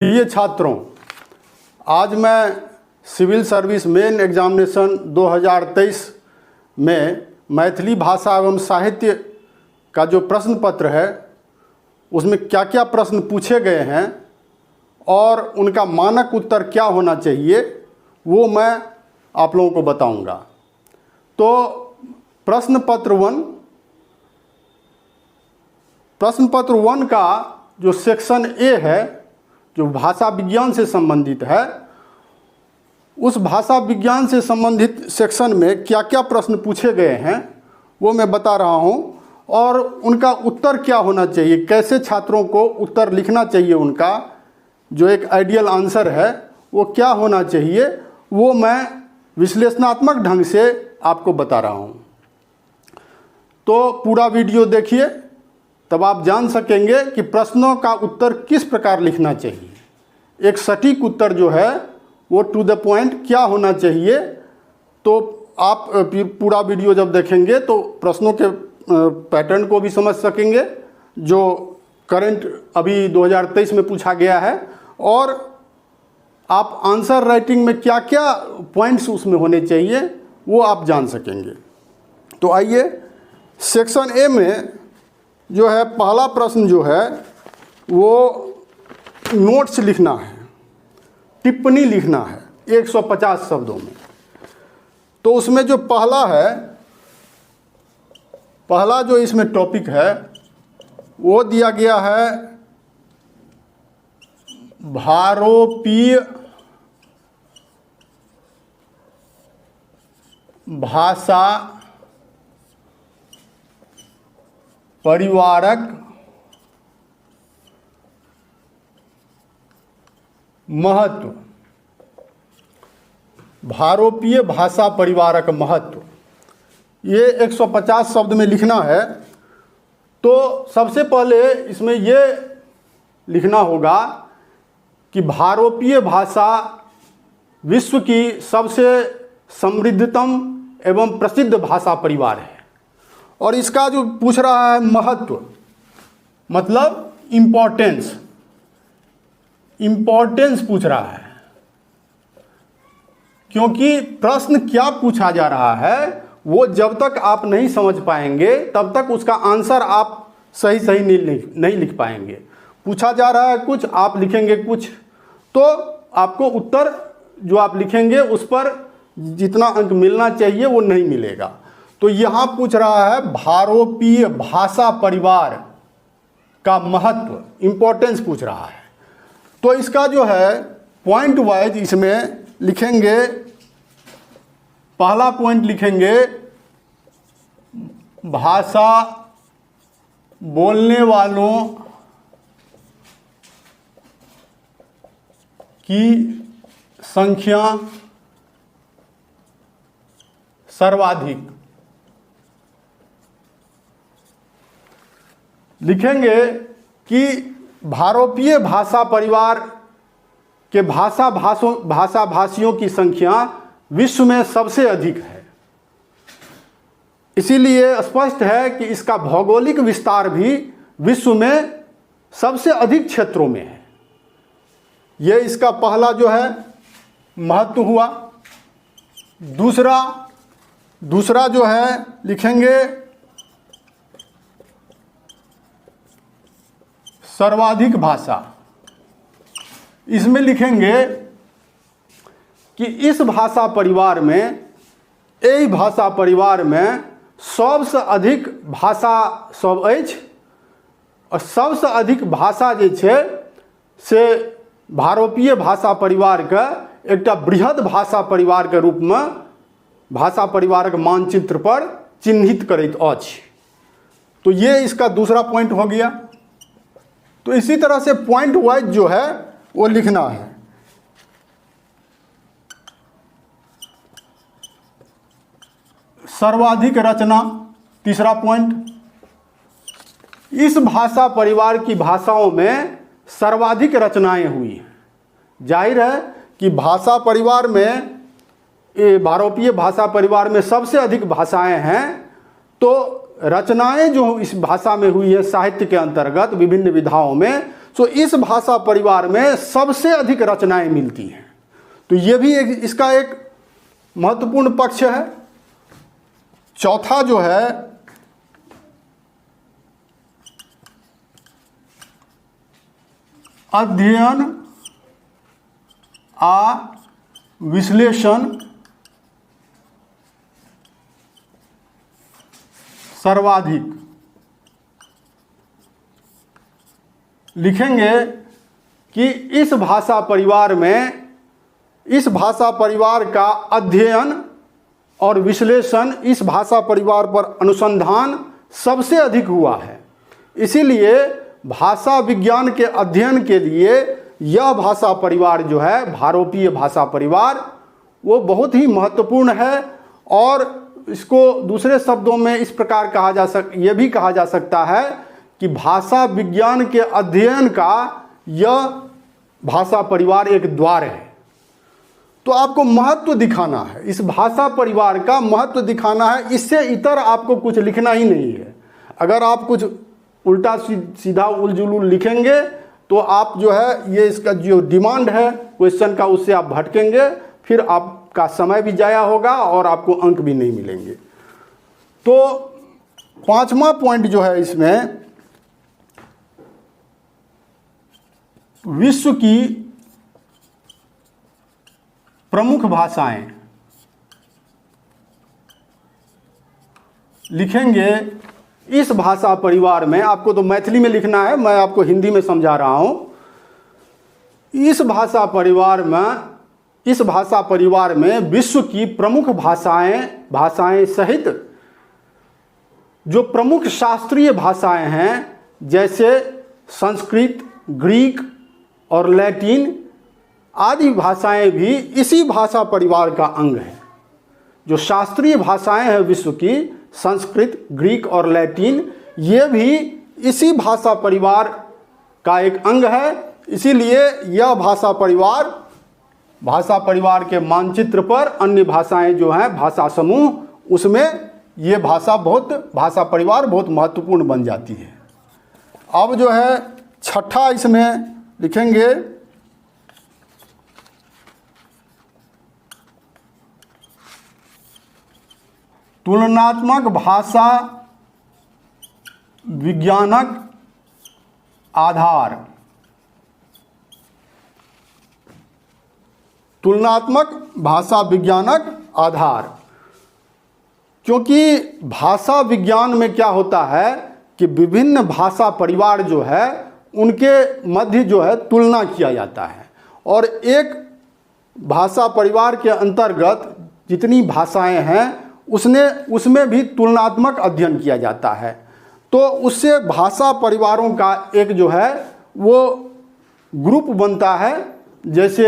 प्रिय छात्रों, आज मैं सिविल सर्विस मेन एग्जामिनेशन 2023 में मैथिली भाषा एवं साहित्य का जो प्रश्न पत्र है उसमें क्या क्या प्रश्न पूछे गए हैं और उनका मानक उत्तर क्या होना चाहिए वो मैं आप लोगों को बताऊंगा। तो प्रश्न पत्र 1 का जो सेक्शन ए है, जो भाषा विज्ञान से संबंधित है, उस भाषा विज्ञान से संबंधित सेक्शन में क्या क्या प्रश्न पूछे गए हैं वो मैं बता रहा हूं और उनका उत्तर क्या होना चाहिए, कैसे छात्रों को उत्तर लिखना चाहिए, उनका जो एक आइडियल आंसर है वो क्या होना चाहिए, वो मैं विश्लेषणात्मक ढंग से आपको बता रहा हूं। तो पूरा वीडियो देखिए, तब आप जान सकेंगे कि प्रश्नों का उत्तर किस प्रकार लिखना चाहिए। एक सटीक उत्तर जो है वो टू द पॉइंट क्या होना चाहिए। तो आप पूरा वीडियो जब देखेंगे तो प्रश्नों के पैटर्न को भी समझ सकेंगे जो करंट अभी 2023 में पूछा गया है, और आप आंसर राइटिंग में क्या क्या पॉइंट्स उसमें होने चाहिए वो आप जान सकेंगे। तो आइए, सेक्शन ए में जो है पहला प्रश्न जो है वो नोट्स लिखना है, टिप्पणी लिखना है 150 शब्दों में। तो उसमें जो पहला जो इसमें टॉपिक है वो दिया गया है भारोपीय भाषा परिवारक महत्व। भारोपीय भाषा परिवारक महत्व, ये 150 शब्द में लिखना है। तो सबसे पहले इसमें ये लिखना होगा कि भारोपीय भाषा विश्व की सबसे समृद्धतम एवं प्रसिद्ध भाषा परिवार है। और इसका जो पूछ रहा है महत्व, मतलब इम्पोर्टेंस पूछ रहा है, क्योंकि प्रश्न क्या पूछा जा रहा है वो जब तक आप नहीं समझ पाएंगे तब तक उसका आंसर आप सही नहीं लिख पाएंगे। पूछा जा रहा है कुछ, आप लिखेंगे कुछ, तो आपको उत्तर जो आप लिखेंगे उस पर जितना अंक मिलना चाहिए वो नहीं मिलेगा। तो यहाँ पूछ रहा है भारोपीय भाषा परिवार का महत्व, इम्पोर्टेंस पूछ रहा है। तो इसका जो है पॉइंट वाइज इसमें लिखेंगे। पहला पॉइंट लिखेंगे भाषा बोलने वालों की संख्या सर्वाधिक। लिखेंगे कि भारोपीय भाषा परिवार के भाषाभाषियों की संख्या विश्व में सबसे अधिक है। इसीलिए स्पष्ट है कि इसका भौगोलिक विस्तार भी विश्व में सबसे अधिक क्षेत्रों में है। यह इसका पहला जो है महत्व हुआ। दूसरा जो है लिखेंगे सर्वाधिक भाषा। इसमें लिखेंगे कि इस भाषा परिवार में, एहि भाषा परिवार में सबसे अधिक भाषा सब अछि और सबसे अधिक भाषा जे छै से भारोपीय भाषा परिवार के एकटा बृहद भाषा परिवार के रूप में भाषा परिवारक मानचित्र पर चिन्हित करैत अछि। तो ये इसका दूसरा पॉइंट हो गया। तो इसी तरह से पॉइंट वाइज जो है वो लिखना है। सर्वाधिक रचना, तीसरा पॉइंट। इस भाषा परिवार की भाषाओं में सर्वाधिक रचनाएं हुई हैं। जाहिर है कि भाषा परिवार में, भारोपीय भाषा परिवार में सबसे अधिक भाषाएं हैं, तो रचनाएं जो इस भाषा में हुई है साहित्य के अंतर्गत विभिन्न विधाओं में, सो इस भाषा परिवार में सबसे अधिक रचनाएं मिलती हैं। तो ये भी इसका एक महत्वपूर्ण पक्ष है। चौथा जो है अध्ययन आ विश्लेषण सर्वाधिक। लिखेंगे कि इस भाषा परिवार का अध्ययन और विश्लेषण, इस भाषा परिवार पर अनुसंधान सबसे अधिक हुआ है। इसीलिए भाषा विज्ञान के अध्ययन के लिए यह भाषा परिवार जो है, भारोपीय भाषा परिवार, वो बहुत ही महत्वपूर्ण है। और इसको दूसरे शब्दों में इस प्रकार ये भी कहा जा सकता है कि भाषा विज्ञान के अध्ययन का यह भाषा परिवार एक द्वार है। तो आपको महत्व दिखाना है, इस भाषा परिवार का महत्व दिखाना है। इससे इतर आपको कुछ लिखना ही नहीं है। अगर आप कुछ उल्टा सीधा उलझुल लिखेंगे तो आप जो है, ये इसका जो डिमांड है क्वेश्चन का, उससे आप भटकेंगे, फिर आपका समय भी जाया होगा और आपको अंक भी नहीं मिलेंगे। तो पांचवा पॉइंट जो है इसमें, विश्व की प्रमुख भाषाएं। लिखेंगे इस भाषा परिवार में, आपको तो मैथिली में लिखना है, मैं आपको हिंदी में समझा रहा हूं। इस भाषा परिवार में विश्व की प्रमुख भाषाएं सहित जो प्रमुख शास्त्रीय भाषाएं हैं, जैसे संस्कृत, ग्रीक और लैटिन आदि भाषाएं भी इसी भाषा परिवार का अंग है। जो शास्त्रीय भाषाएं हैं विश्व की, संस्कृत, ग्रीक और लैटिन, ये भी इसी भाषा परिवार का एक अंग है। इसीलिए यह भाषा परिवार के मानचित्र पर अन्य भाषाएं जो हैं, भाषा समूह, उसमें ये भाषा परिवार बहुत महत्वपूर्ण बन जाती है। अब जो है छठा इसमें लिखेंगे, तुलनात्मक भाषा विज्ञानक आधार। तुलनात्मक भाषा विज्ञानक आधार, क्योंकि भाषा विज्ञान में क्या होता है कि विभिन्न भाषा परिवार जो है उनके मध्य जो है तुलना किया जाता है, और एक भाषा परिवार के अंतर्गत जितनी भाषाएं हैं उसमें भी तुलनात्मक अध्ययन किया जाता है। तो उससे भाषा परिवारों का एक जो है वो ग्रुप बनता है। जैसे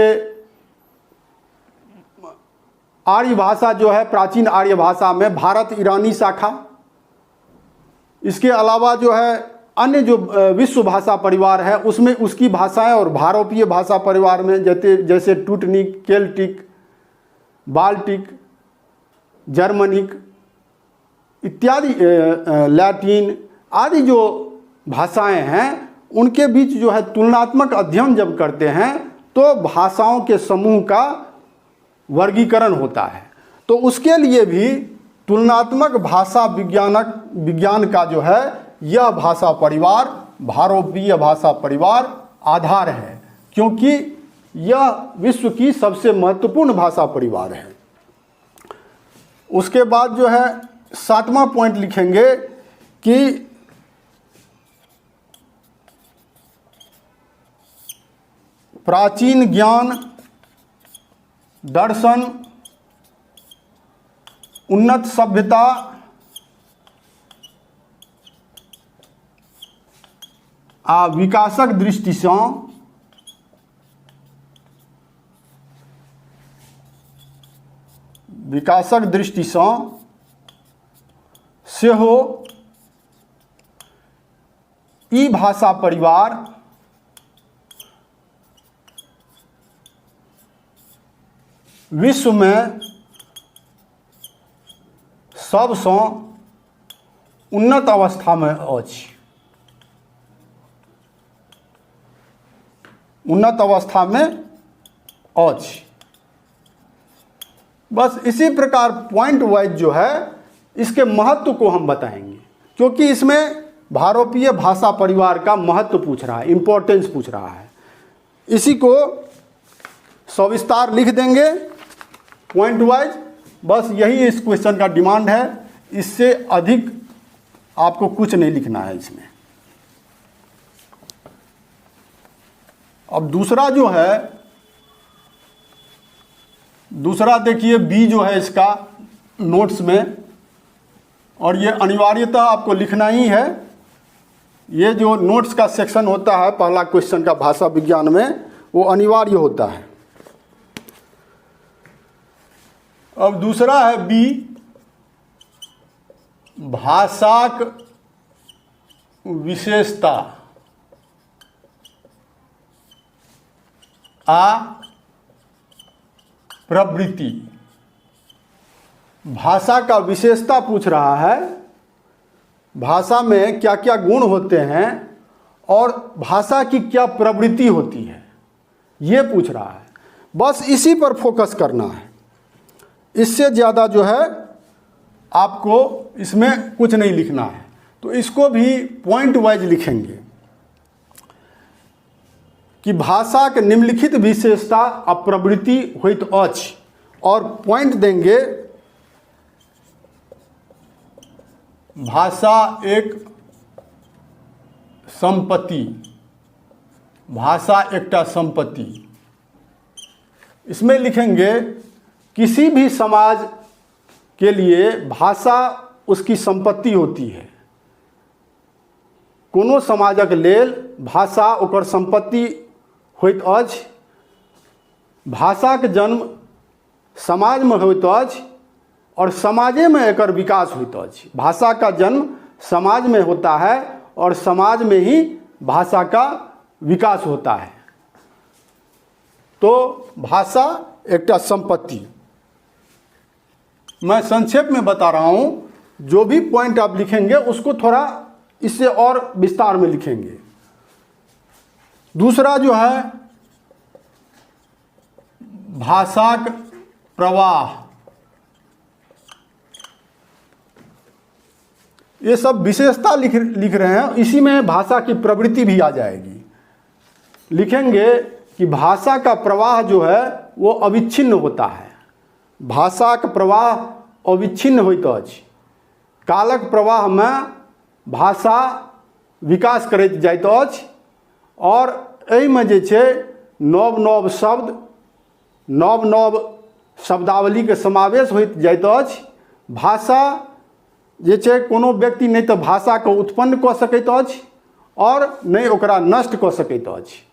आर्य भाषा जो है, प्राचीन आर्य भाषा में भारत ईरानी शाखा, इसके अलावा जो है अन्य जो विश्व भाषा परिवार है उसमें उसकी भाषाएं, और भारोपीय भाषा परिवार में जैसे टूटनिक, केल्टिक, बाल्टिक, जर्मनिक इत्यादि, लैटिन आदि जो भाषाएं हैं, उनके बीच जो है तुलनात्मक अध्ययन जब करते हैं तो भाषाओं के समूह का वर्गीकरण होता है। तो उसके लिए भी तुलनात्मक भाषा विज्ञान का जो है यह भाषा परिवार, भारोपीय भाषा परिवार आधार है, क्योंकि यह विश्व की सबसे महत्वपूर्ण भाषा परिवार है। उसके बाद जो है सातवां पॉइंट लिखेंगे कि प्राचीन ज्ञान, दर्शन, उन्नत सभ्यता, आ विकासक दृष्टिसँ सेहो ई भाषा परिवार विश्व में सबसँ उन्नत अवस्था में अछि। उन्नत अवस्था में औच। बस इसी प्रकार पॉइंट वाइज जो है इसके महत्व को हम बताएंगे, क्योंकि इसमें भारोपीय भाषा परिवार का महत्व पूछ रहा है, इंपॉर्टेंस पूछ रहा है। इसी को सविस्तार लिख देंगे पॉइंट वाइज। बस यही इस क्वेश्चन का डिमांड है, इससे अधिक आपको कुछ नहीं लिखना है इसमें। अब दूसरा जो है, दूसरा देखिए बी जो है इसका नोट्स में, और ये अनिवार्यतः आपको लिखना ही है। ये जो नोट्स का सेक्शन होता है पहला क्वेश्चन का भाषा विज्ञान में, वो अनिवार्य होता है। अब दूसरा है बी, भाषाक विशेषता आ प्रवृत्ति। भाषा का विशेषता पूछ रहा है, भाषा में क्या क्या गुण होते हैं और भाषा की क्या प्रवृत्ति होती है, ये पूछ रहा है। बस इसी पर फोकस करना है, इससे ज़्यादा जो है आपको इसमें कुछ नहीं लिखना है। तो इसको भी पॉइंट वाइज लिखेंगे कि भाषा के निम्नलिखित विशेषता आ प्रवृत्ति होइत अछि, और पॉइंट देंगे भाषा एक संपत्ति, भाषा एकटा संपत्ति। इसमें लिखेंगे किसी भी समाज के लिए भाषा उसकी संपत्ति होती है। कोनो समाजक लेल भाषा ओकर संपत्ति होइत अछि। भाषाक जन्म समाज में होइत अछि और समाजे में एकर विकास होइत अछि। भाषा का जन्म समाज में होता है और समाज में ही भाषा का विकास होता है। तो भाषा एकटा संपत्ति। मैं संक्षेप में बता रहा हूँ, जो भी पॉइंट आप लिखेंगे उसको थोड़ा इससे और विस्तार में लिखेंगे। दूसरा जो है भाषाक प्रवाह, ये सब विशेषता लिख रहे हैं, इसी में भाषा की प्रवृत्ति भी आ जाएगी। लिखेंगे कि भाषा का प्रवाह जो है वो अविच्छिन्न होता है। भाषा का प्रवाह अविच्छिन्न होइत अछि। कालक प्रवाह में भाषा विकास करैत जाइत अछि और एहिमे जे छै नव नव शब्द, नव नव शब्दावली के समावेश होइत जाइत अछि। भाषा जे छै कोनो व्यक्ति नहीं तो भाषा को उत्पन्न कऽ सकैत अछि और नहीं ओकरा नष्ट कऽ सकैत अछि।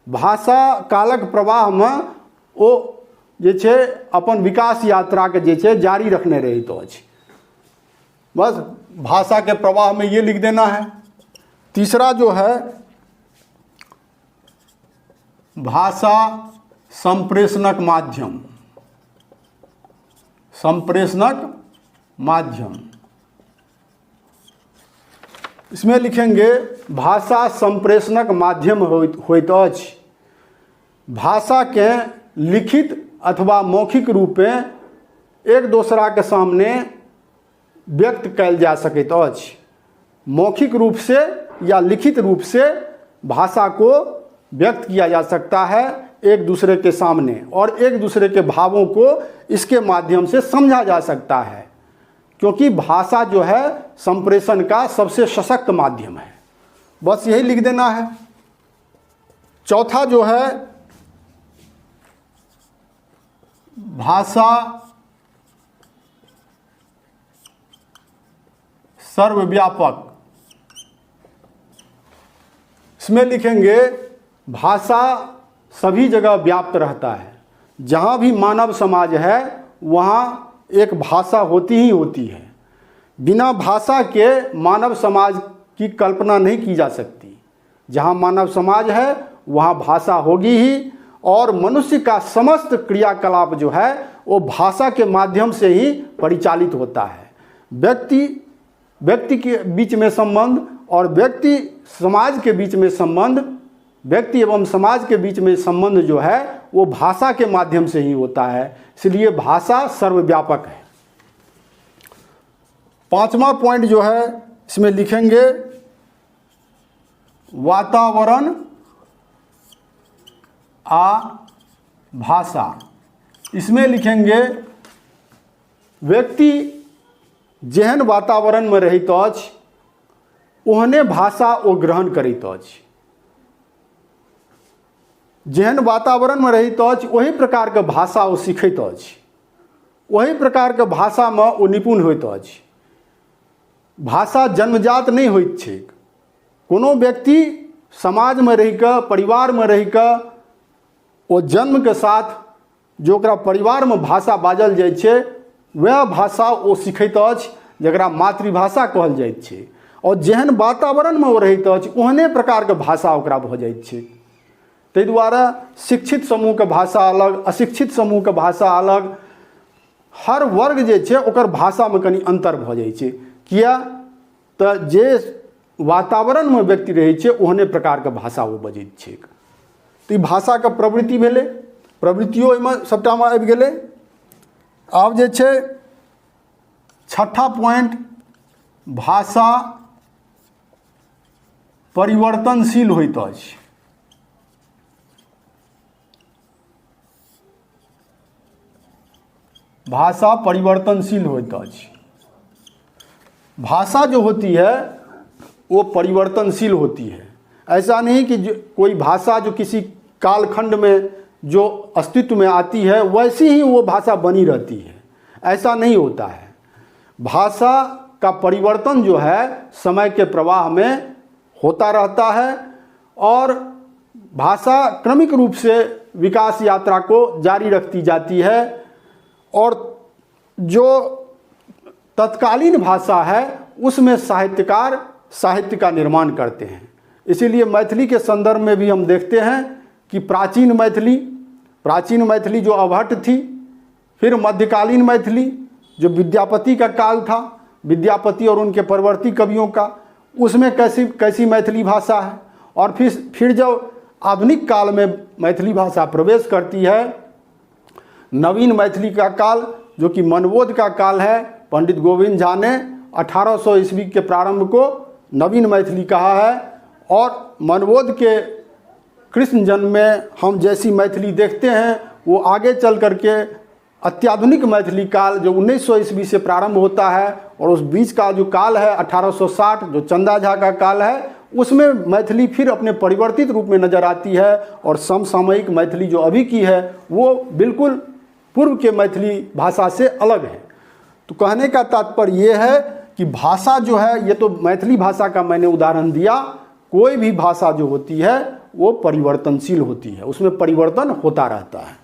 भाषा कालक प्रवाह में ओ जे छै अपन विकास यात्रा के जे छै जारी रखने रहैत अछि। बस भाषा के प्रवाह में ये लिख देना है। तीसरा जो है भाषा संप्रेषणक माध्यम, संप्रेषणक माध्यम। इसमें लिखेंगे भाषा संप्रेषणक माध्यम होइत अछि। भाषा के लिखित अथवा मौखिक रूप में एक दूसरा के सामने व्यक्त कयल जा सकैत अछि। मौखिक रूप से या लिखित रूप से भाषा को व्यक्त किया जा सकता है एक दूसरे के सामने, और एक दूसरे के भावों को इसके माध्यम से समझा जा सकता है, क्योंकि भाषा जो है संप्रेषण का सबसे सशक्त माध्यम है। बस यही लिख देना है। चौथा जो है भाषा सर्वव्यापक। इसमें लिखेंगे भाषा सभी जगह व्याप्त रहता है। जहाँ भी मानव समाज है वहाँ एक भाषा होती ही होती है। बिना भाषा के मानव समाज की कल्पना नहीं की जा सकती। जहाँ मानव समाज है वहाँ भाषा होगी ही, और मनुष्य का समस्त क्रियाकलाप जो है वो भाषा के माध्यम से ही परिचालित होता है। व्यक्ति के बीच में संबंध और व्यक्ति समाज के बीच में संबंध व्यक्ति एवं समाज के बीच में संबंध जो है वो भाषा के माध्यम से ही होता है, इसलिए भाषा सर्वव्यापक है। 5वां पॉइंट जो है इसमें लिखेंगे वातावरण आ भाषा। इसमें लिखेंगे व्यक्ति जेहन वातावरण में रहैत अछि ओहने भाषा ओ ग्रहण करैत अछि। जेहन वातावरण में रहैत अछि ओही प्रकार के भाषा ओ सीखैत अछि, ओही प्रकार के भाषा में ओ निपुण होइत अछि। भाषा जन्मजात नहीं होइत छै। कोनो व्यक्ति समाज में रहि कऽ, परिवार में रहि कऽ ओ जन्म के साथ जो ओकरा परिवार में भाषा बाजल जाइ छै वह भाषा ओ सीखैत अछि जकरा मातृभाषा कहल जाइत छै। और जेहन वातावरण में ओ रहैत अछि ओहने प्रकार के भाषा ओकरा भऽ जाइत छै। ताहि दुआरे शिक्षित समूह के भाषा अलग, अशिक्षित समूह के भाषा अलग, हर वर्ग जे छै ओकर भाषा में कनि अंतर भऽ जाइ छै। किया तऽ जे वातावरण में व्यक्ति रहै छै ओहने प्रकार के भाषा ओ बजैत छै। तो ई भाषा के प्रवृत्ति भेलै, प्रवृत्तियों एहिमे सबटा में आबि गेलै। आब जे छै 6ठा पॉइंट, भाषा परिवर्तनशील होइत अछि। भाषा परिवर्तनशील होइत अछि। भाषा जो होती है वो परिवर्तनशील होती है। ऐसा नहीं कि कोई भाषा जो किसी कालखंड में जो अस्तित्व में आती है वैसी ही वो भाषा बनी रहती है, ऐसा नहीं होता है। भाषा का परिवर्तन जो है समय के प्रवाह में होता रहता है और भाषा क्रमिक रूप से विकास यात्रा को जारी रखती जाती है। और जो तत्कालीन भाषा है उसमें साहित्यकार साहित्य का निर्माण करते हैं। इसीलिए मैथिली के संदर्भ में भी हम देखते हैं कि प्राचीन मैथिली जो अभट्ट थी, फिर मध्यकालीन मैथिली जो विद्यापति का काल था, विद्यापति और उनके परवर्ती कवियों का, उसमें कैसी मैथिली भाषा है। और फिर जब आधुनिक काल में मैथिली भाषा प्रवेश करती है, नवीन मैथिली का काल जो कि मनबोध का काल है, पंडित गोविंद झा ने 1800 ईस्वी के प्रारंभ को नवीन मैथिली कहा है। और मनबोध के कृष्ण जन्म में हम जैसी मैथिली देखते हैं वो आगे चल करके अत्याधुनिक मैथिली काल जो 1900 ईस्वी से प्रारंभ होता है और उस बीच का जो काल है 1860 जो चंदा झा का काल है, उसमें मैथिली फिर अपने परिवर्तित रूप में नजर आती है। और समसामयिक मैथिली जो अभी की है वो बिल्कुल पूर्व के मैथिली भाषा से अलग है। तो कहने का तात्पर्य ये है कि भाषा जो है, ये तो मैथिली भाषा का मैंने उदाहरण दिया, कोई भी भाषा जो होती है वो परिवर्तनशील होती है, उसमें परिवर्तन होता रहता है।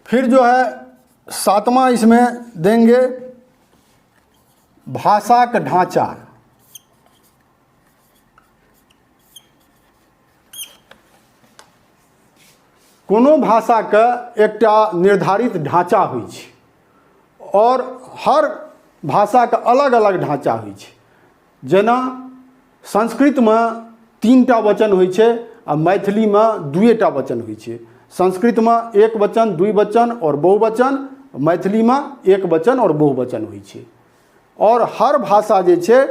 फिर जो है 7वां इसमें देंगे भाषा का ढांचा। कोनो भाषा का एकटा निर्धारित ढांचा होइ छै और हर भाषा का अलग अलग ढांचा होइ छै। जेना संस्कृत में 3टा वचन होइ छै आ मैथिली में 2टा वचन होइ छै। संस्कृत में एक वचन, द्विवचन और बहुवचन, मैथिली में एक वचन और बहुवचन होइ छै। और हर भाषा जे छै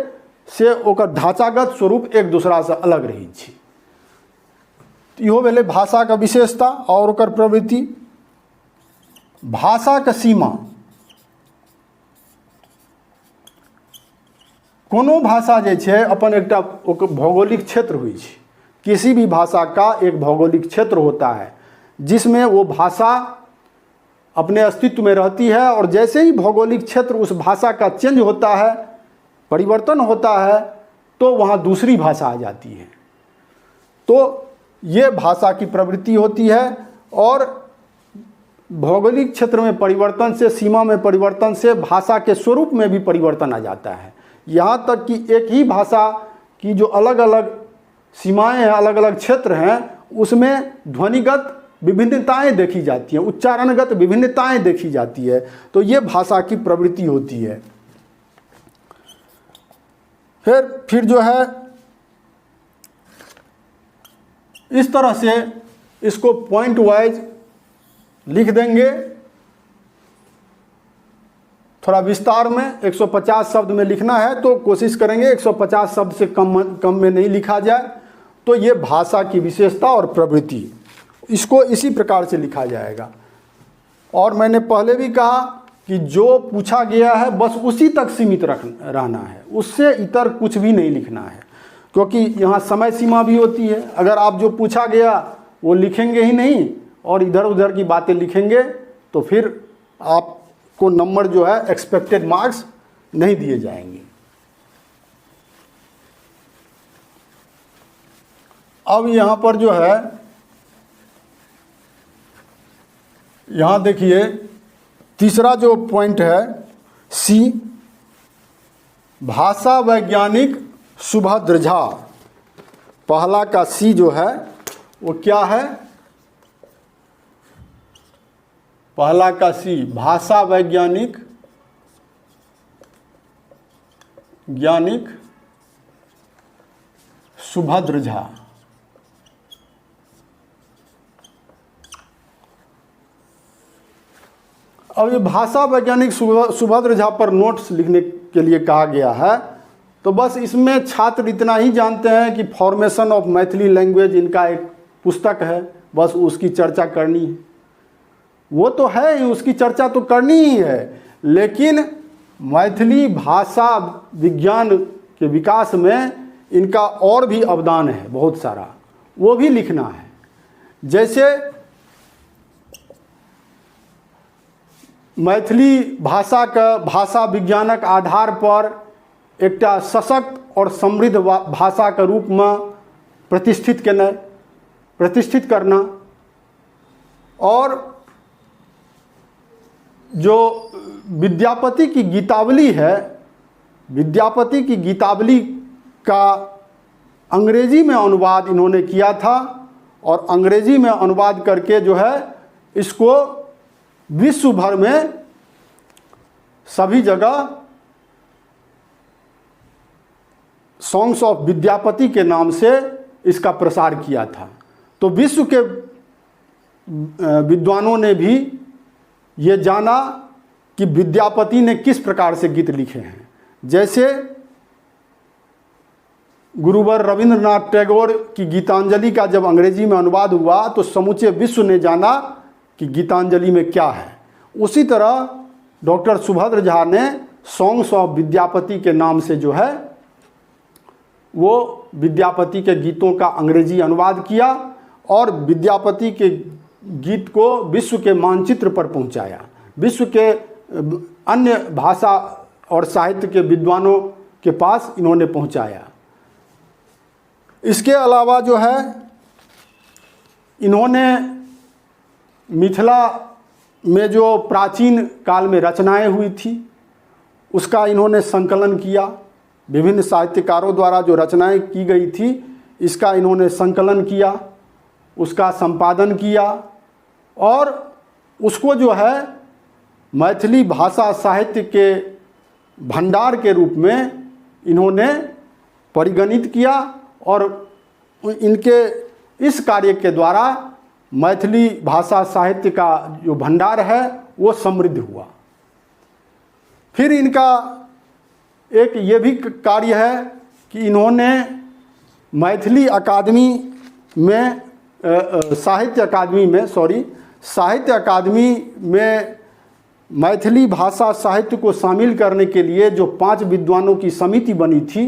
से ओकर ढांचागत स्वरूप एक दूसरा से अलग रहै छै। इहो भेलै भाषा का विशेषता और ओकर प्रवृत्ति। भाषा का सीमा, कोनो भाषा जे छै अपन एकटा भौगोलिक क्षेत्र होइ छै। किसी भी भाषा का एक भौगोलिक क्षेत्र होता है जिसमें वो भाषा अपने अस्तित्व में रहती है। और जैसे ही भौगोलिक क्षेत्र उस भाषा का चेंज होता है, परिवर्तन होता है, तो वहाँ दूसरी भाषा आ जाती है। तो ये भाषा की प्रवृत्ति होती है। और भौगोलिक क्षेत्र में परिवर्तन से, सीमा में परिवर्तन से भाषा के स्वरूप में भी परिवर्तन आ जाता है। यहाँ तक कि एक ही भाषा की जो अलग अलग सीमाएं हैं, अलग अलग क्षेत्र हैं, उसमें ध्वनिगत विभिन्नताएं देखी जाती हैं, उच्चारणगत विभिन्नताएं देखी जाती है। तो ये भाषा की प्रवृत्ति होती है। फिर जो है इस तरह से इसको पॉइंट वाइज लिख देंगे, थोड़ा विस्तार में 150 शब्द में लिखना है तो कोशिश करेंगे 150 शब्द से कम में नहीं लिखा जाए। तो ये भाषा की विशेषता और प्रवृत्ति, इसको इसी प्रकार से लिखा जाएगा। और मैंने पहले भी कहा कि जो पूछा गया है बस उसी तक सीमित रहना है, उससे इतर कुछ भी नहीं लिखना है, क्योंकि यहाँ समय सीमा भी होती है। अगर आप जो पूछा गया वो लिखेंगे ही नहीं और इधर उधर की बातें लिखेंगे तो फिर आपको नंबर जो है एक्सपेक्टेड मार्क्स नहीं दिए जाएंगे। अब यहाँ पर जो है, यहाँ देखिए तीसरा जो पॉइंट है सी, भाषा वैज्ञानिक सुभद्र झा। पहला का सी जो है वो क्या है? पहला का सी भाषा वैज्ञानिक सुभद्र झा। अब ये भाषा वैज्ञानिक सुभद्र झा पर नोट्स लिखने के लिए कहा गया है, तो बस इसमें छात्र इतना ही जानते हैं कि फॉर्मेशन ऑफ मैथिली लैंग्वेज इनका एक पुस्तक है, बस उसकी चर्चा करनी है। वो तो है ही, उसकी चर्चा तो करनी ही है, लेकिन मैथिली भाषा विज्ञान के विकास में इनका और भी अवदान है बहुत सारा, वो भी लिखना है। जैसे मैथिली भाषा का भाषा विज्ञानक आधार पर एकटा सशक्त और समृद्ध भाषा के रूप में प्रतिष्ठित करना, और जो विद्यापति की गीतावली है, विद्यापति की गीतावली का अंग्रेजी में अनुवाद इन्होंने किया था, और अंग्रेजी में अनुवाद करके जो है इसको विश्व भर में सभी जगह सॉन्ग्स ऑफ विद्यापति के नाम से इसका प्रसार किया था। तो विश्व के विद्वानों ने भी ये जाना कि विद्यापति ने किस प्रकार से गीत लिखे हैं। जैसे गुरुवर रविंद्रनाथ टैगोर की गीतांजलि का जब अंग्रेजी में अनुवाद हुआ तो समूचे विश्व ने जाना कि गीतांजलि में क्या है। उसी तरह डॉक्टर सुभद्र झा ने सॉन्ग्स ऑफ विद्यापति के नाम से जो है वो विद्यापति के गीतों का अंग्रेजी अनुवाद किया और विद्यापति के गीत को विश्व के मानचित्र पर पहुंचाया, विश्व के अन्य भाषा और साहित्य के विद्वानों के पास इन्होंने पहुंचाया। इसके अलावा जो है इन्होंने मिथिला में जो प्राचीन काल में रचनाएं हुई थी उसका इन्होंने संकलन किया। विभिन्न साहित्यकारों द्वारा जो रचनाएं की गई थी इसका इन्होंने संकलन किया, उसका संपादन किया और उसको जो है मैथिली भाषा साहित्य के भंडार के रूप में इन्होंने परिगणित किया और इनके इस कार्य के द्वारा मैथिली भाषा साहित्य का जो भंडार है वो समृद्ध हुआ। फिर इनका एक ये भी कार्य है कि इन्होंने मैथिली अकादमी में साहित्य अकादमी में मैथिली भाषा साहित्य को शामिल करने के लिए जो 5 विद्वानों की समिति बनी थी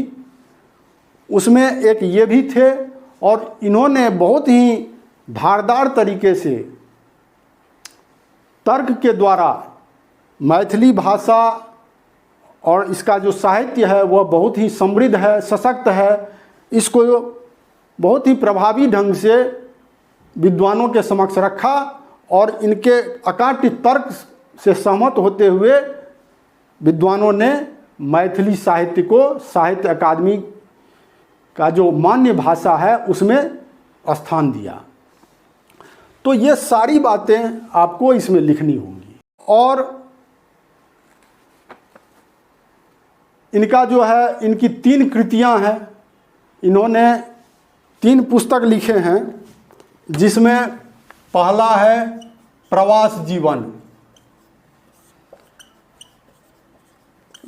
उसमें एक ये भी थे और इन्होंने बहुत ही धारदार तरीके से तर्क के द्वारा मैथिली भाषा और इसका जो साहित्य है वह बहुत ही समृद्ध है, सशक्त है, इसको बहुत ही प्रभावी ढंग से विद्वानों के समक्ष रखा और इनके अकाट्य तर्क से सहमत होते हुए विद्वानों ने मैथिली साहित्य को साहित्य अकादमी का जो मान्य भाषा है उसमें स्थान दिया। तो ये सारी बातें आपको इसमें लिखनी होंगी। और इनका जो है इनकी 3 कृतियां हैं, इन्होंने 3 पुस्तक लिखे हैं। जिसमें पहला है प्रवास जीवन,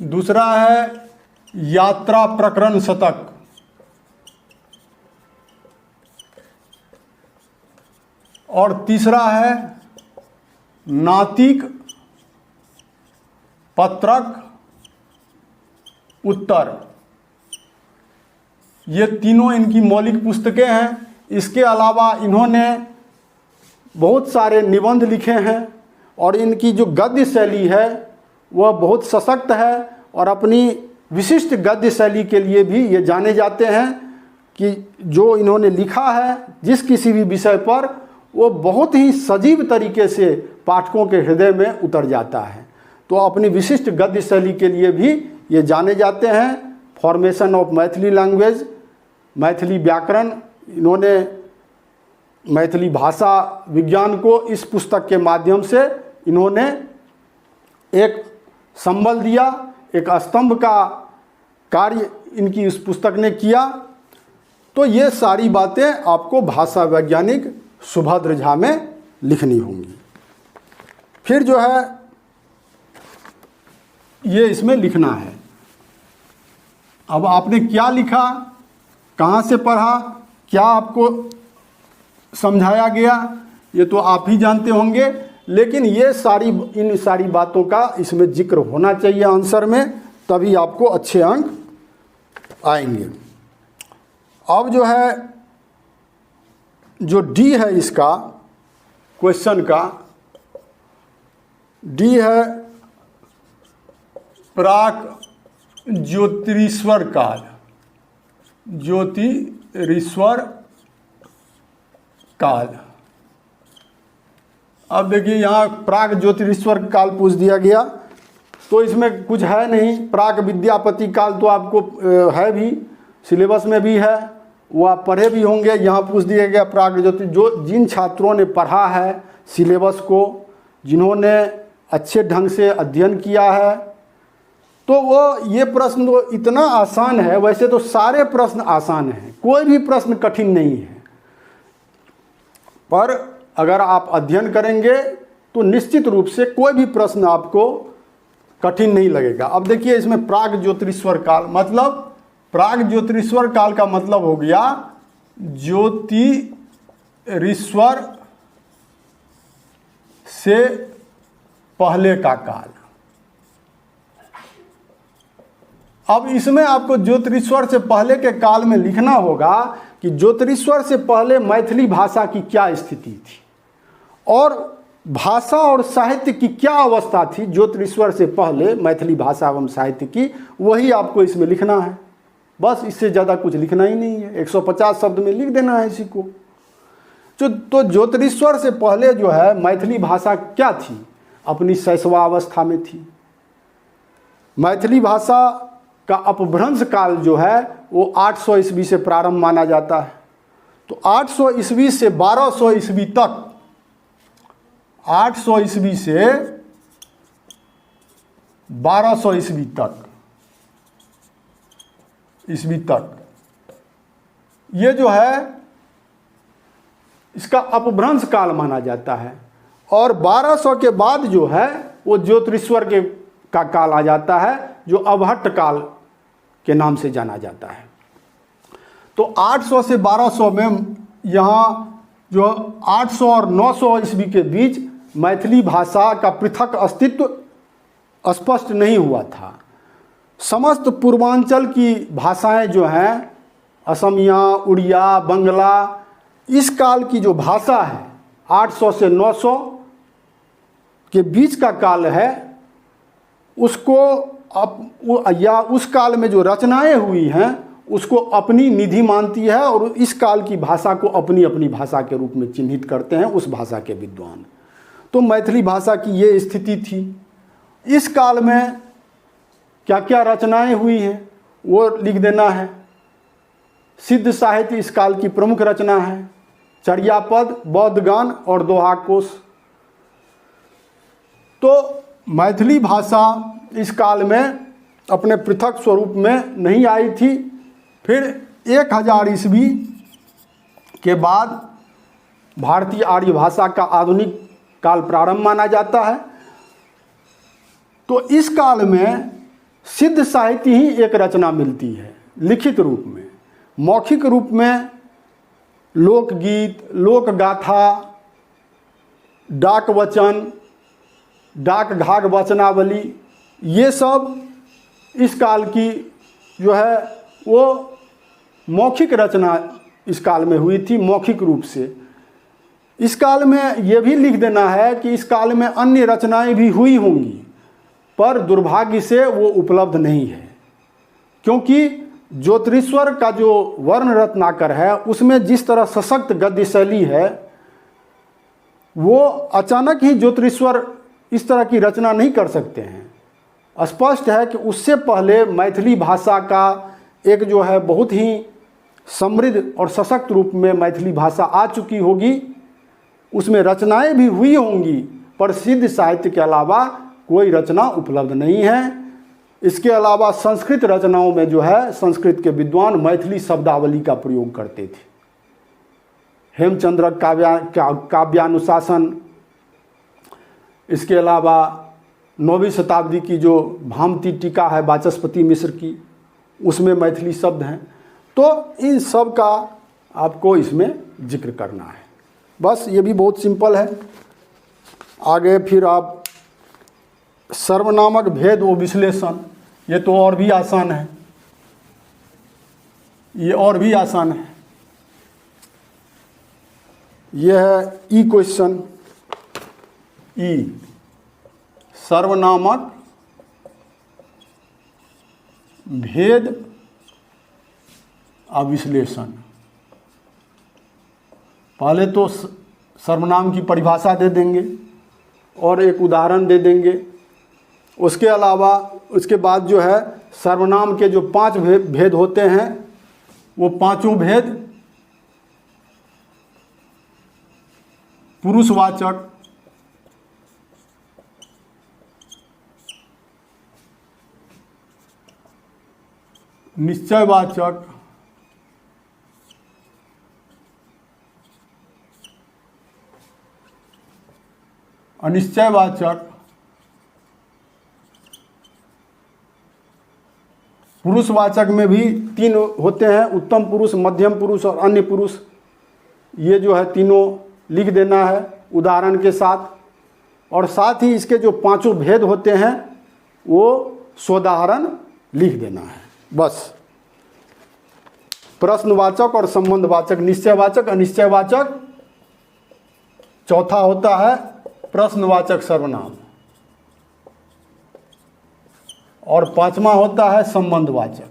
दूसरा है यात्रा प्रकरण शतक, और तीसरा है नातिक पत्रक उत्तर। ये तीनों इनकी मौलिक पुस्तकें हैं। इसके अलावा इन्होंने बहुत सारे निबंध लिखे हैं और इनकी जो गद्य शैली है वह बहुत सशक्त है और अपनी विशिष्ट गद्य शैली के लिए भी ये जाने जाते हैं कि जो इन्होंने लिखा है जिस किसी भी विषय पर वो बहुत ही सजीव तरीके से पाठकों के हृदय में उतर जाता है। तो अपनी विशिष्ट गद्य शैली के लिए भी ये जाने जाते हैं। Formation of Maithili language, Maithili व्याकरण, इन्होंने मैथिली भाषा विज्ञान को इस पुस्तक के माध्यम से इन्होंने एक संबल दिया, एक स्तंभ का कार्य इनकी इस पुस्तक ने किया। तो ये सारी बातें आपको भाषा वैज्ञानिक सुभद्र झा में लिखनी होंगी। फिर जो है ये इसमें लिखना है। अब आपने क्या लिखा, कहाँ से पढ़ा, क्या आपको समझाया गया, ये तो आप ही जानते होंगे, लेकिन ये इन सारी बातों का इसमें जिक्र होना चाहिए आंसर में, तभी आपको अच्छे अंक आएंगे। अब जो है जो डी है इसका क्वेश्चन का, डी है प्राक ज्योतिरीश्वर काल, ज्योतिरीश्वर काल। अब देखिए यहाँ प्राक ज्योतिरीश्वर काल पूछ दिया गया, तो इसमें कुछ है नहीं। प्राक विद्यापति काल तो आपको है भी, सिलेबस में भी है, वो आप पढ़े भी होंगे। यहाँ पूछ दिया गया प्राक ज्योति, जो जिन छात्रों ने पढ़ा है सिलेबस को, जिन्होंने अच्छे ढंग से अध्ययन किया है, तो वो ये प्रश्न तो इतना आसान है। वैसे तो सारे प्रश्न आसान हैं, कोई भी प्रश्न कठिन नहीं है, पर अगर आप अध्ययन करेंगे तो निश्चित रूप से कोई भी प्रश्न आपको कठिन नहीं लगेगा। अब देखिए इसमें प्राक ज्योतिरीश्वर काल, मतलब प्राक ज्योतिरीश्वर काल का मतलब हो गया ज्योतिरीश्वर से पहले का काल। अब इसमें आपको ज्योतिरीश्वर से पहले के काल में लिखना होगा कि ज्योतिरीश्वर से पहले मैथिली भाषा की क्या स्थिति थी और भाषा और साहित्य की क्या अवस्था थी ज्योतिरीश्वर से पहले मैथिली भाषा एवं साहित्य की, वही आपको इसमें लिखना है। बस इससे ज़्यादा कुछ लिखना ही नहीं है, 150 शब्द में लिख देना है इसी को। तो ज्योतिरीश्वर से पहले जो है मैथिली भाषा क्या थी, अपनी शैशवावस्था में थी। मैथिली भाषा का अपभ्रंश काल जो है वो 800 ईस्वी से प्रारंभ माना जाता है। तो 800 ईस्वी से 1200 ईस्वी तक, 800 ईस्वी से 1200 ईस्वी तक ये जो है इसका अपभ्रंश काल माना जाता है। और 1200 के बाद जो है वो ज्योतिरीश्वर का काल आ जाता है, जो अवहट्ट काल के नाम से जाना जाता है। तो 800 से 1200 में यहाँ जो 800 और 900 ईस्वी के बीच मैथिली भाषा का पृथक अस्तित्व स्पष्ट नहीं हुआ था। समस्त पूर्वांचल की भाषाएं जो हैं, असमिया, उड़िया, बंगला, इस काल की जो भाषा है 800 से 900 के बीच का काल है, उसको या उस काल में जो रचनाएं हुई हैं उसको अपनी निधि मानती है और इस काल की भाषा को अपनी अपनी भाषा के रूप में चिन्हित करते हैं उस भाषा के विद्वान। तो मैथिली भाषा की ये स्थिति थी। इस काल में क्या क्या रचनाएं हुई हैं वो लिख देना है। सिद्ध साहित्य इस काल की प्रमुख रचना है, चर्यापद, बौद्ध गान और दोहा कोश। तो मैथिली भाषा इस काल में अपने पृथक स्वरूप में नहीं आई थी। फिर 1000 ईस्वी के बाद भारतीय आर्य भाषा का आधुनिक काल प्रारंभ माना जाता है। तो इस काल में सिद्ध साहित्य ही एक रचना मिलती है लिखित रूप में। मौखिक रूप में लोकगीत, लोकगाथा, डाक वचन, डाक घाट वचनावली, ये सब इस काल की जो है वो मौखिक रचना इस काल में हुई थी, मौखिक रूप से। इस काल में ये भी लिख देना है कि इस काल में अन्य रचनाएं भी हुई होंगी, पर दुर्भाग्य से वो उपलब्ध नहीं है, क्योंकि ज्योतिरीश्वर का जो वर्ण रत्नाकर है उसमें जिस तरह सशक्त गद्य शैली है, वो अचानक ही ज्योतिरीश्वर इस तरह की रचना नहीं कर सकते हैं। स्पष्ट है कि उससे पहले मैथिली भाषा का एक जो है बहुत ही समृद्ध और सशक्त रूप में मैथिली भाषा आ चुकी होगी, उसमें रचनाएं भी हुई होंगी, पर सिद्ध साहित्य के अलावा कोई रचना उपलब्ध नहीं है। इसके अलावा संस्कृत रचनाओं में जो है संस्कृत के विद्वान मैथिली शब्दावली का प्रयोग करते थे। हेमचंद्र काव्यानुशासन, इसके अलावा 9वीं शताब्दी की जो भामती टीका है वाचस्पति मिश्र की, उसमें मैथिली शब्द हैं। तो इन सब का आपको इसमें जिक्र करना है। बस ये भी बहुत सिंपल है। आगे फिर आप सर्वनामक भेद व विश्लेषण, ये तो और भी आसान है, ये और भी आसान है। ये है ई क्वेश्चन, ई सर्वनामक भेद अविश्लेषण। पहले तो सर्वनाम की परिभाषा दे देंगे और एक उदाहरण दे देंगे। उसके अलावा उसके बाद जो है सर्वनाम के जो 5 भेद होते हैं, वो पांचों भेद पुरुषवाचक, निश्चयवाचक, अनिश्चयवाचक, पुरुषवाचक में भी 3 होते हैं, उत्तम पुरुष, मध्यम पुरुष और अन्य पुरुष। ये जो है तीनों लिख देना है उदाहरण के साथ, और साथ ही इसके जो 5 भेद होते हैं वो सोदाहरण लिख देना है। बस प्रश्नवाचक और संबंधवाचक, निश्चयवाचक, अनिश्चयवाचक, चौथा होता है प्रश्नवाचक सर्वनाम, और 5वां होता है संबंधवाचक।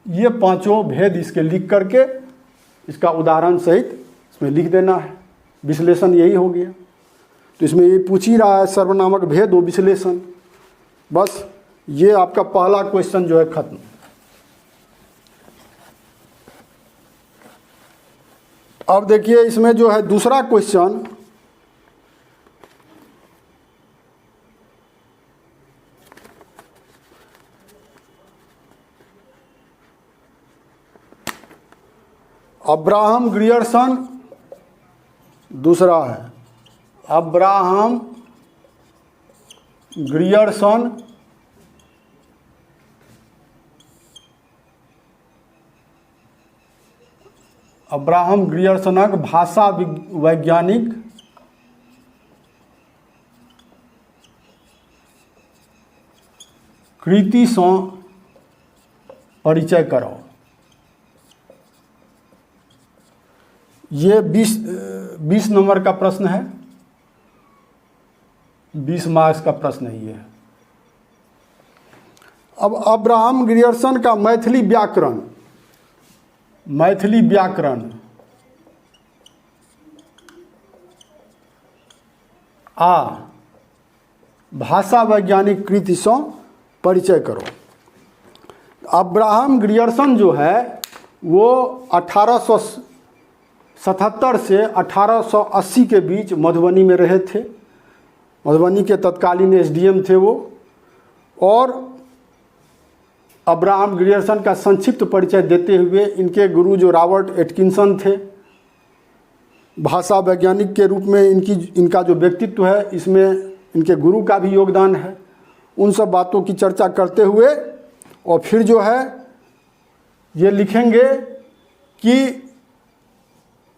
ये 5 भेद इसके लिख करके इसका उदाहरण सहित इसमें लिख देना है। विश्लेषण यही हो गया। तो इसमें ये पूछ ही रहा है सर्वनामक भेद व विश्लेषण। बस ये आपका पहला क्वेश्चन जो है खत्म। अब देखिए इसमें जो है दूसरा क्वेश्चन, अब्राहम ग्रियर्सन, दूसरा है अब्राहम ग्रियर्सन अब्राहम ग्रियर्सनक भाषा वैज्ञानिक कृति सँ परिचय कराओ। ये 20 नंबर का प्रश्न है, 20 मार्क्स का प्रश्न ही है। अब अब्राहम ग्रियर्सन का मैथिली व्याकरण आ भाषा वैज्ञानिक कृति से परिचय करो। अब्राहम ग्रियर्सन जो है वो 1877 से 1880 के बीच मधुबनी में रहे थे। मधुबनी के तत्कालीन एसडीएम थे वो। और अब्राहम ग्रियर्सन का संक्षिप्त परिचय देते हुए इनके गुरु जो रॉबर्ट एटकिंसन थे भाषा वैज्ञानिक के रूप में इनका जो व्यक्तित्व है, इसमें इनके गुरु का भी योगदान है। उन सब बातों की चर्चा करते हुए और फिर जो है ये लिखेंगे कि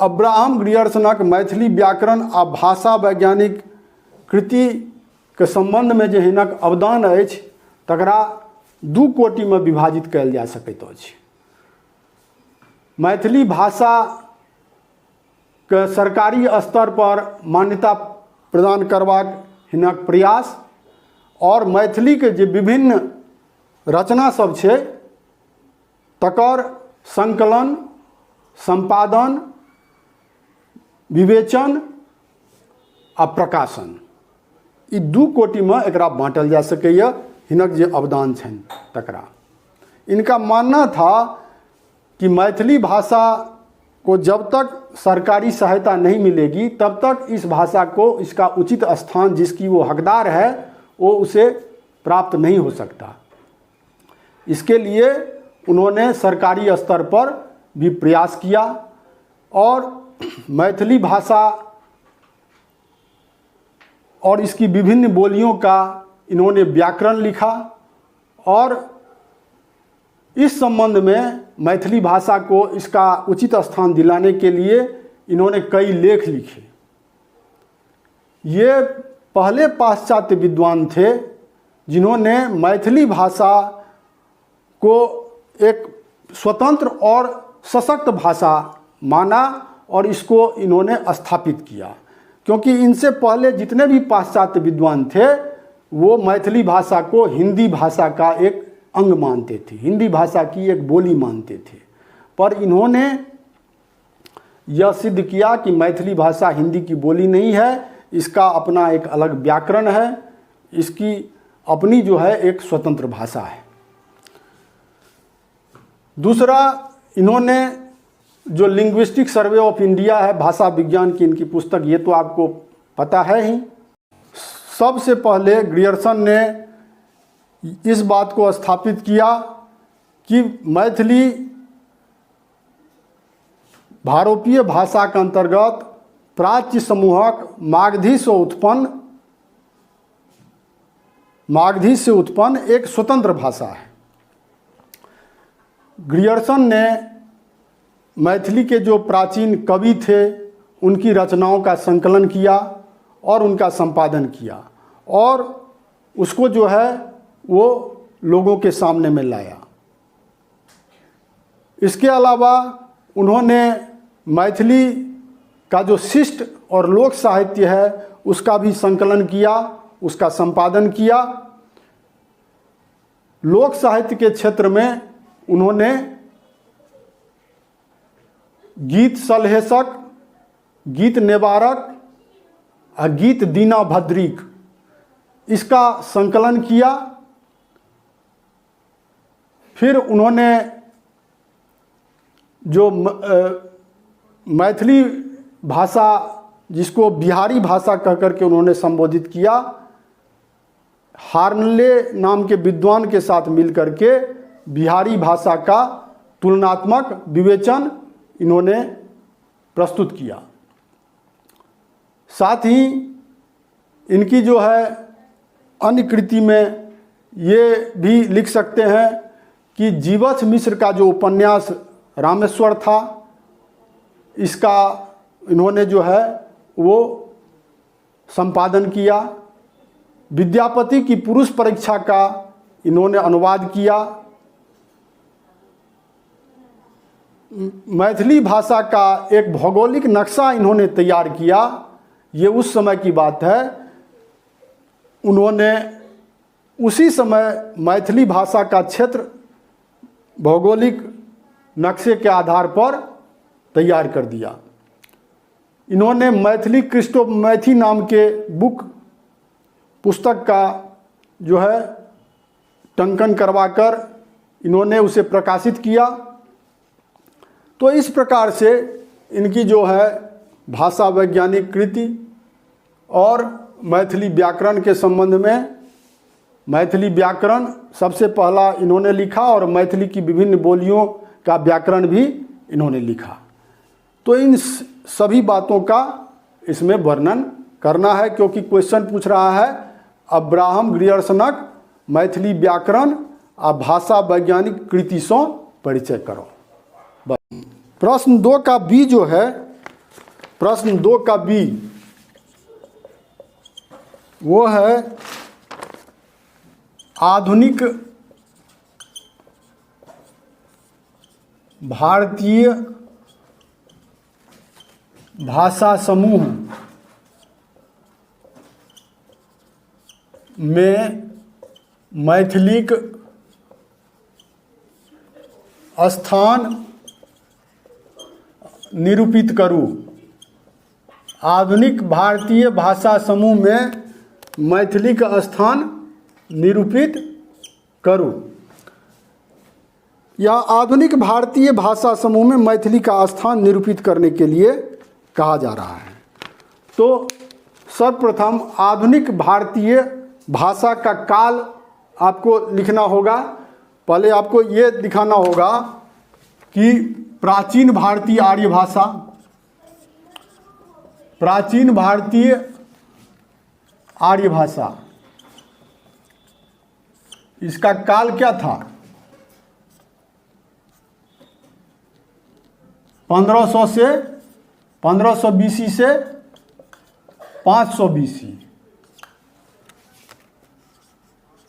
अब्राहम ग्रियर्सनक मैथिली व्याकरण आ भाषा वैज्ञानिक कृति के संबंध में जे हिनक अवदान अछि तकरा दू कोटि में विभाजित कयल जा सकैत अछि। मैथिली भाषा के सरकारी स्तर पर मान्यता प्रदान करबाक हिनक प्रयास और मैथिली के जे विभिन्न रचना सब छै तकर संकलन, संपादन, विवेचन आ प्रकाशन, ई दू कोटि में एकरा बाँटल जा सकैया। हिनक जे अवदान छनि तकरा इनका मानना था कि मैथिली भाषा को जब तक सरकारी सहायता नहीं मिलेगी तब तक इस भाषा को इसका उचित स्थान जिसकी वो हकदार है वो उसे प्राप्त नहीं हो सकता। इसके लिए उन्होंने सरकारी स्तर पर भी प्रयास किया और मैथिली भाषा और इसकी विभिन्न बोलियों का इन्होंने व्याकरण लिखा और इस संबंध में मैथिली भाषा को इसका उचित स्थान दिलाने के लिए इन्होंने कई लेख लिखे। ये पहले पाश्चात्य विद्वान थे जिन्होंने मैथिली भाषा को एक स्वतंत्र और सशक्त भाषा माना और इसको इन्होंने स्थापित किया, क्योंकि इनसे पहले जितने भी पाश्चात्य विद्वान थे वो मैथिली भाषा को हिंदी भाषा का एक अंग मानते थे, हिंदी भाषा की एक बोली मानते थे। पर इन्होंने यह सिद्ध किया कि मैथिली भाषा हिंदी की बोली नहीं है, इसका अपना एक अलग व्याकरण है, इसकी अपनी जो है एक स्वतंत्र भाषा है। दूसरा, इन्होंने जो लिंग्विस्टिक सर्वे ऑफ इंडिया है, भाषा विज्ञान की इनकी पुस्तक, ये तो आपको पता है ही। सबसे पहले ग्रियर्सन ने इस बात को स्थापित किया कि मैथिली भारोपीय भाषा के अंतर्गत प्राच्य समूहक मागधी से उत्पन्न एक स्वतंत्र भाषा है। ग्रियर्सन ने मैथिली के जो प्राचीन कवि थे उनकी रचनाओं का संकलन किया और उनका संपादन किया और उसको जो है वो लोगों के सामने में लाया। इसके अलावा उन्होंने मैथिली का जो शिष्ट और लोक साहित्य है उसका भी संकलन किया, उसका संपादन किया। लोक साहित्य के क्षेत्र में उन्होंने गीत सलहेशक, गीत निवारक और गीत दीना भद्रिक, इसका संकलन किया। फिर उन्होंने जो मैथिली भाषा जिसको बिहारी भाषा कह करके उन्होंने संबोधित किया, हार्नले नाम के विद्वान के साथ मिलकर के बिहारी भाषा का तुलनात्मक विवेचन इन्होंने प्रस्तुत किया। साथ ही इनकी जो है अन्य कृति में ये भी लिख सकते हैं कि जीवछ मिश्र का जो उपन्यास रामेश्वर था, इसका इन्होंने जो है वो संपादन किया। विद्यापति की पुरुष परीक्षा का इन्होंने अनुवाद किया। मैथिली भाषा का एक भौगोलिक नक्शा इन्होंने तैयार किया। ये उस समय की बात है। उन्होंने उसी समय मैथिली भाषा का क्षेत्र भौगोलिक नक्शे के आधार पर तैयार कर दिया। इन्होंने मैथिली क्रिस्टोमैथी नाम के पुस्तक का जो है टंकन करवाकर इन्होंने उसे प्रकाशित किया। तो इस प्रकार से इनकी जो है भाषा वैज्ञानिक कृति और मैथिली व्याकरण के संबंध में, मैथिली व्याकरण सबसे पहला इन्होंने लिखा और मैथिली की विभिन्न बोलियों का व्याकरण भी इन्होंने लिखा। तो इन सभी बातों का इसमें वर्णन करना है, क्योंकि क्वेश्चन पूछ रहा है अब्राहम ग्रियर्सनक मैथिली व्याकरण आ भाषा वैज्ञानिक कृति से परिचय करो। प्रश्न 2 का बी जो है, प्रश्न 2 का बी वो है आधुनिक भारतीय भाषा समूह में मैथिलीक स्थान निरूपित करू। आधुनिक भारतीय भाषा समूह में मैथिली का स्थान निरूपित करूं। या आधुनिक भारतीय भाषा समूह में मैथिली का स्थान निरूपित करने के लिए कहा जा रहा है। तो सर्वप्रथम आधुनिक भारतीय भाषा का काल आपको लिखना होगा। पहले आपको ये दिखाना होगा कि प्राचीन भारतीय आर्य भाषा, प्राचीन भारतीय आर्य भाषा, इसका काल क्या था? 1500 बीसी से 500 बीसी।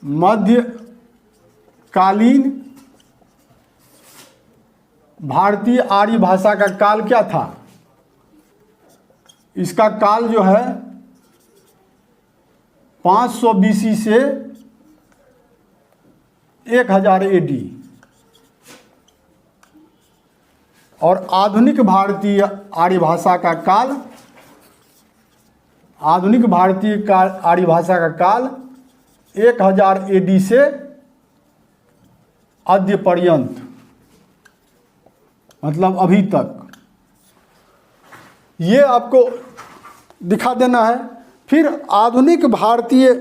मध्यकालीन भारतीय आर्य भाषा का काल क्या था? इसका काल जो है 500 बीसी से 1000 एडी। और आधुनिक भारतीय आर्य भाषा का काल, आधुनिक भारतीय आर्य भाषा का काल 1000 एडी से अद्य पर्यंत, मतलब अभी तक। ये आपको दिखा देना है। फिर आधुनिक भारतीय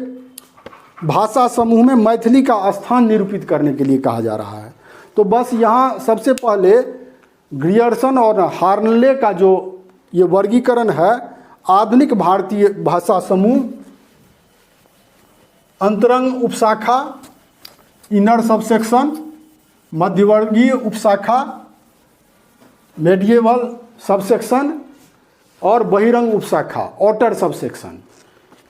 भाषा समूह में मैथिली का स्थान निरूपित करने के लिए कहा जा रहा है। तो बस यहाँ सबसे पहले ग्रियर्सन और हार्नले का जो ये वर्गीकरण है, आधुनिक भारतीय भाषा समूह, अंतरंग उपशाखा, इनर सबसेक्शन, मध्यवर्गीय उपशाखा, मेडिएवल सबसेक्शन और बहिरंग उपशाखा, आउटर सबसेक्शन,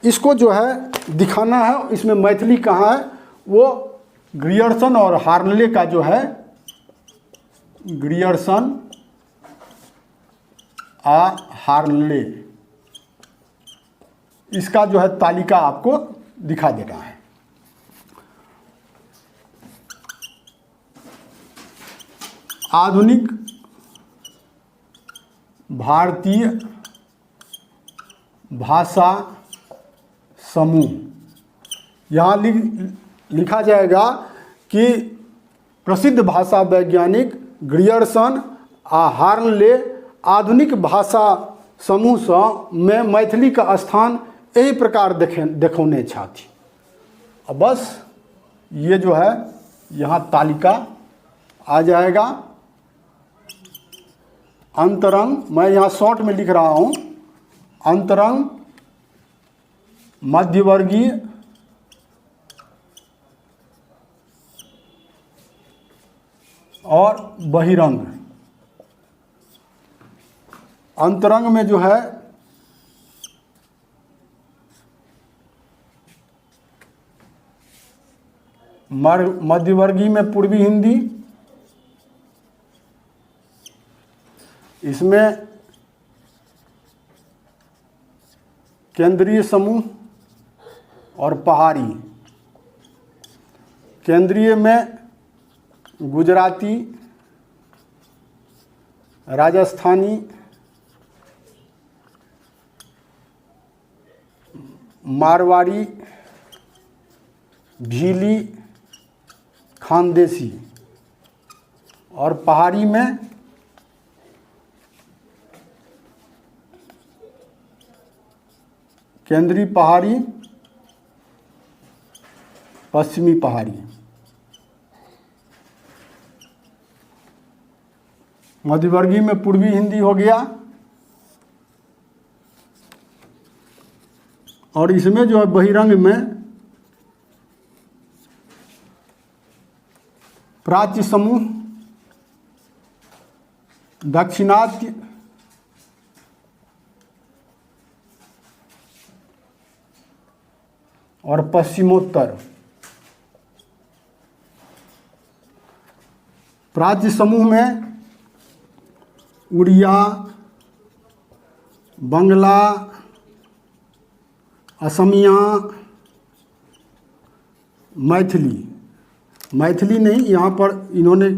इसको जो है दिखाना है। इसमें मैथिली कहाँ है वो ग्रियर्सन और हार्नले का जो है, ग्रियर्सन आ हार्नले, इसका जो है तालिका आपको दिखा देना है। आधुनिक भारतीय भाषा समूह, यहाँ लिखा जाएगा कि प्रसिद्ध भाषा वैज्ञानिक ग्रियर्सन आ हार्नले आधुनिक भाषा समूह से में मैथिली का स्थान यही प्रकार देखौने छथि। अब बस ये जो है यहाँ तालिका आ जाएगा। अंतरंग, मैं यहाँ शॉर्ट में लिख रहा हूँ, अंतरंग, मध्यवर्गीय, और बहिरंग। अंतरंग में जो है मध्यवर्गीय में पूर्वी हिंदी, इसमें केंद्रीय समूह और पहाड़ी। केंद्रीय में गुजराती, राजस्थानी, मारवाड़ी, भीली, खानदेशी। और पहाड़ी में केंद्रीय पहाड़ी, पश्चिमी पहाड़ी। मध्यवर्गीय में पूर्वी हिंदी हो गया, और इसमें जो है बहिरंग में प्राच्य समूह, दक्षिणात्य और पश्चिमोत्तर। प्राच्य समूह में उड़िया, बंगला, असमिया, मैथिली नहीं, यहाँ पर इन्होंने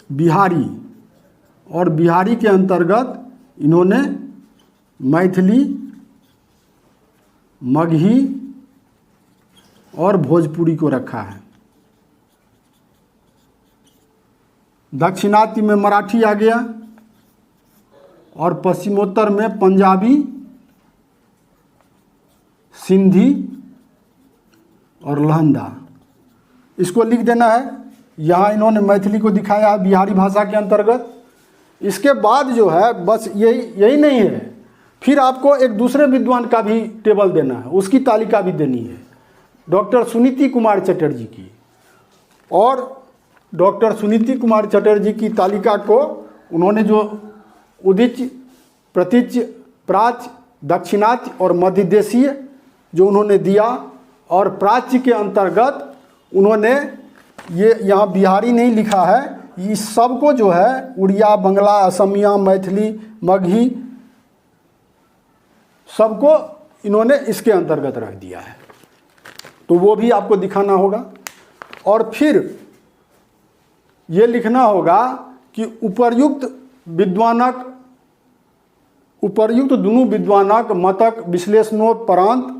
बिहारी, और बिहारी के अंतर्गत इन्होंने मैथिली, मगही और भोजपुरी को रखा है। दक्षिणात्य में मराठी आ गया, और पश्चिमोत्तर में पंजाबी, सिंधी और लहंदा। इसको लिख देना है। यहाँ इन्होंने मैथिली को दिखाया है बिहारी भाषा के अंतर्गत। इसके बाद जो है बस यही नहीं है, फिर आपको एक दूसरे विद्वान का भी टेबल देना है, उसकी तालिका भी देनी है, डॉक्टर सुनीति कुमार चटर्जी की। और डॉक्टर सुनीति कुमार चटर्जी की तालिका को उन्होंने जो उदिच्य, प्रतीच्य, प्राच्य, दक्षिणात्य और मध्य देशीय जो उन्होंने दिया, और प्राच्य के अंतर्गत उन्होंने ये यहाँ बिहारी नहीं लिखा है, इस सब को जो है उड़िया, बंगला, असमिया, मैथिली, मगही सबको इन्होंने इसके अंतर्गत रख दिया है। तो वो भी आपको दिखाना होगा। और फिर ये लिखना होगा कि उपर्युक्त दुनू विद्वानक मतक विश्लेषणोपरांत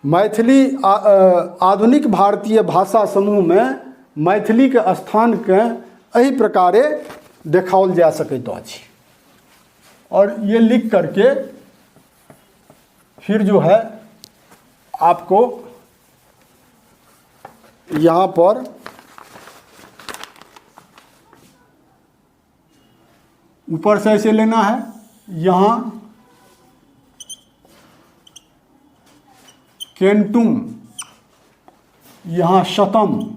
मैथिली आधुनिक भारतीय भाषा समूह में मैथिली के स्थान के एहि प्रकारे देखाओल जा सकैत अछि। और ये लिख करके फिर जो है आपको यहाँ पर ऊपर से ऐसे लेना है, यहाँ केंटुम, यहाँ शतम।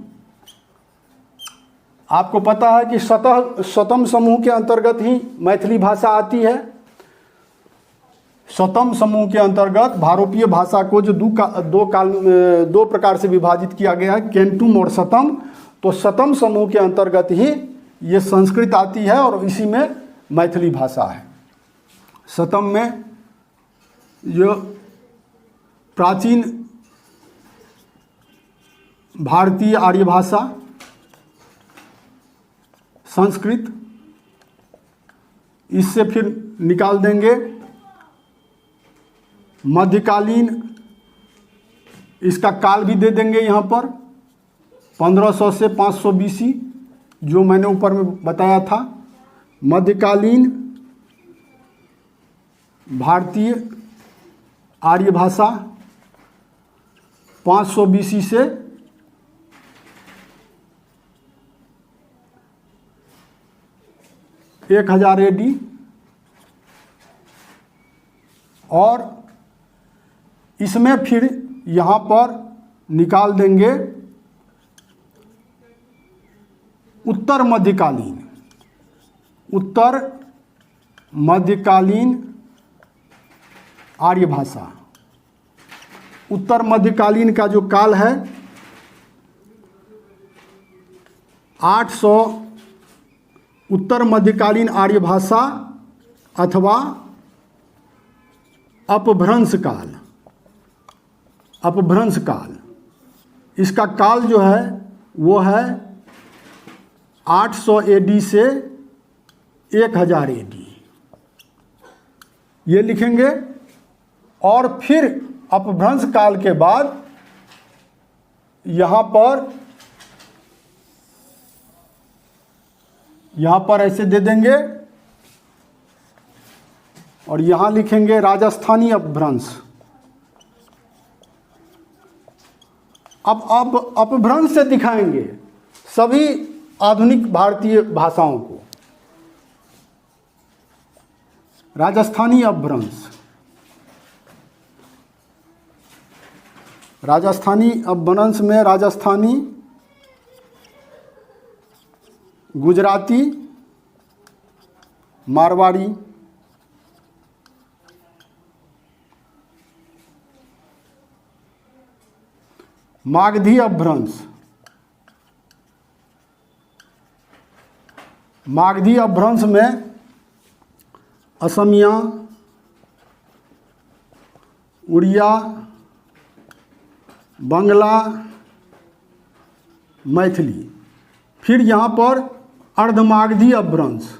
आपको पता है कि शतम समूह के अंतर्गत ही मैथिली भाषा आती है। शतम समूह के अंतर्गत भारोपीय भाषा को जो दो प्रकार से विभाजित किया गया है, केंटुम और शतम। तो शतम समूह के अंतर्गत ही ये संस्कृत आती है और इसी में मैथिली भाषा है। शतम में जो प्राचीन भारतीय आर्य भाषा संस्कृत, इससे फिर निकाल देंगे मध्यकालीन, इसका काल भी दे देंगे यहाँ पर 1500 से 500 BC, जो मैंने ऊपर में बताया था। मध्यकालीन भारतीय आर्य भाषा 500 BC से 1000 AD, और इसमें फिर यहाँ पर निकाल देंगे उत्तर मध्यकालीन आर्य भाषा। उत्तर मध्यकालीन का जो काल है 800 उत्तर मध्यकालीन आर्य भाषा अथवा अपभ्रंश काल, इसका काल जो है वो है 800 AD से 1000 AD, ये लिखेंगे। और फिर अपभ्रंश काल के बाद यहाँ पर ऐसे दे देंगे, और यहाँ लिखेंगे राजस्थानी अपभ्रंश। अब अपभ्रंश से दिखाएंगे, सभी आधुनिक भारतीय भाषाओं को। राजस्थानी अपभ्रंश, राजस्थानी अपभ्रंश में राजस्थानी, गुजराती, मारवाड़ी, मागधी अपभ्रंश, मागधी अपभ्रंश में असमिया, उड़िया, बंगला, मैथिली। फिर यहाँ पर अर्धमागधी अपभ्रंश,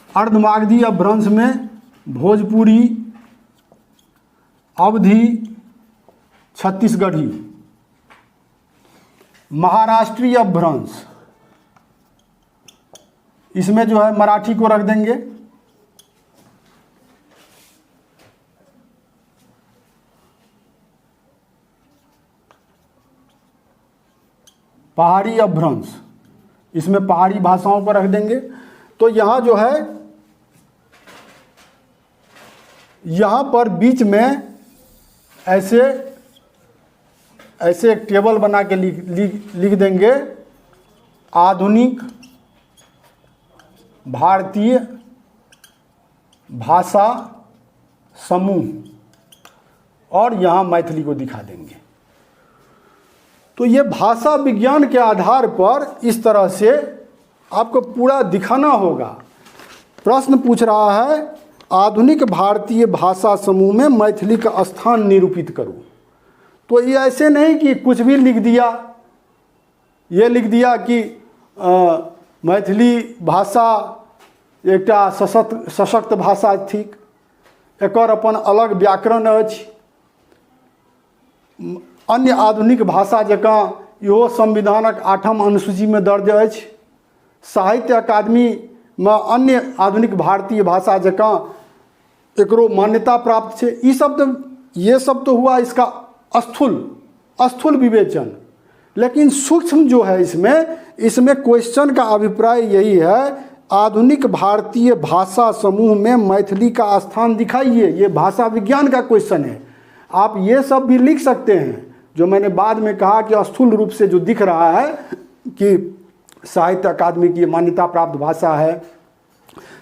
अर्धमागधी अपभ्रंश में भोजपुरी, अवधी, छत्तीसगढ़ी। महाराष्ट्रीय अपभ्रंश, इसमें जो है मराठी को रख देंगे। पहाड़ी अपभ्रंश, इसमें पहाड़ी भाषाओं को रख देंगे। तो यहाँ जो है, यहाँ पर बीच में ऐसे ऐसे एक टेबल बना के लिख देंगे, आधुनिक भारतीय भाषा समूह, और यहाँ मैथिली को दिखा देंगे। तो ये भाषा विज्ञान के आधार पर इस तरह से आपको पूरा दिखाना होगा। प्रश्न पूछ रहा है, आधुनिक भारतीय भाषा समूह में मैथिली का स्थान निरूपित करो। तो ये ऐसे नहीं कि कुछ भी लिख दिया, ये लिख दिया कि मैथिली भाषा एकटा सशक्त भाषा थिक, एकर अपन अलग व्याकरण अछि, अन्य आधुनिक भाषा जकाँ इहो संविधानक 8म अनुसूची में दर्ज अछि, साहित्य अकादमी में अन्य आधुनिक भारतीय भाषा जकाँ एकरो मान्यता प्राप्त छे। ये सब तो हुआ इसका स्थूल विवेचन। लेकिन सूक्ष्म जो है इसमें क्वेश्चन का अभिप्राय यही है, आधुनिक भारतीय भाषा समूह में मैथिली का स्थान दिखाइए। ये भाषा विज्ञान का क्वेश्चन है। आप ये सब भी लिख सकते हैं, जो मैंने बाद में कहा कि स्थूल रूप से जो दिख रहा है कि साहित्य अकादमी की मान्यता प्राप्त भाषा है,